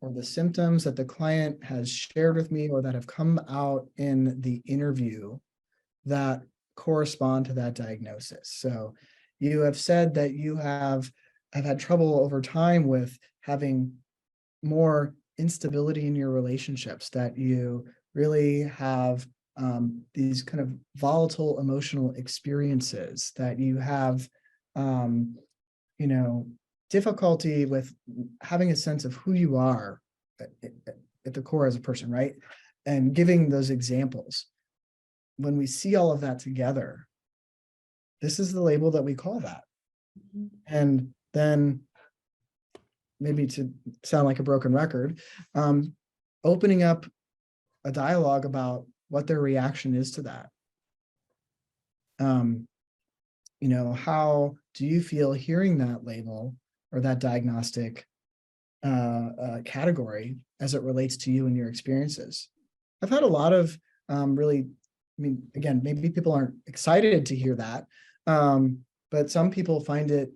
or the symptoms that the client has shared with me or that have come out in the interview that correspond to that diagnosis. So you have said that you have had trouble over time with having more instability in your relationships, that you really have these kind of volatile emotional experiences, that you have, difficulty with having a sense of who you are at the core as a person, right? And giving those examples. When we see all of that together, this is the label that we call that. And then, maybe to sound like a broken record, opening up a dialogue about what their reaction is to that. You know, how do you feel hearing that label or that diagnostic category as it relates to you and your experiences? I've had a lot of really, I mean, again, maybe people aren't excited to hear that, but some people find it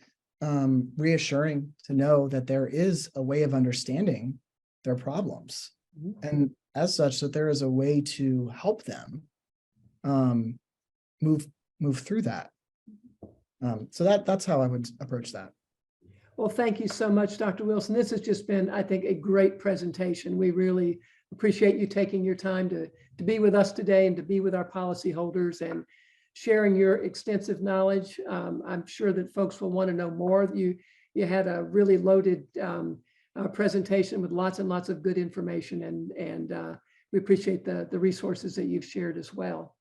reassuring to know that there is a way of understanding their problems, and as such, that there is a way to help them move through that. So that's how I would approach that. Well, thank you so much, Dr. Wilson. This has just been, I think, a great presentation. We really appreciate you taking your time to be with us today and to be with our policyholders and sharing your extensive knowledge. I'm sure that folks will want to know more. You had a really loaded presentation with lots and lots of good information, and we appreciate the resources that you've shared as well.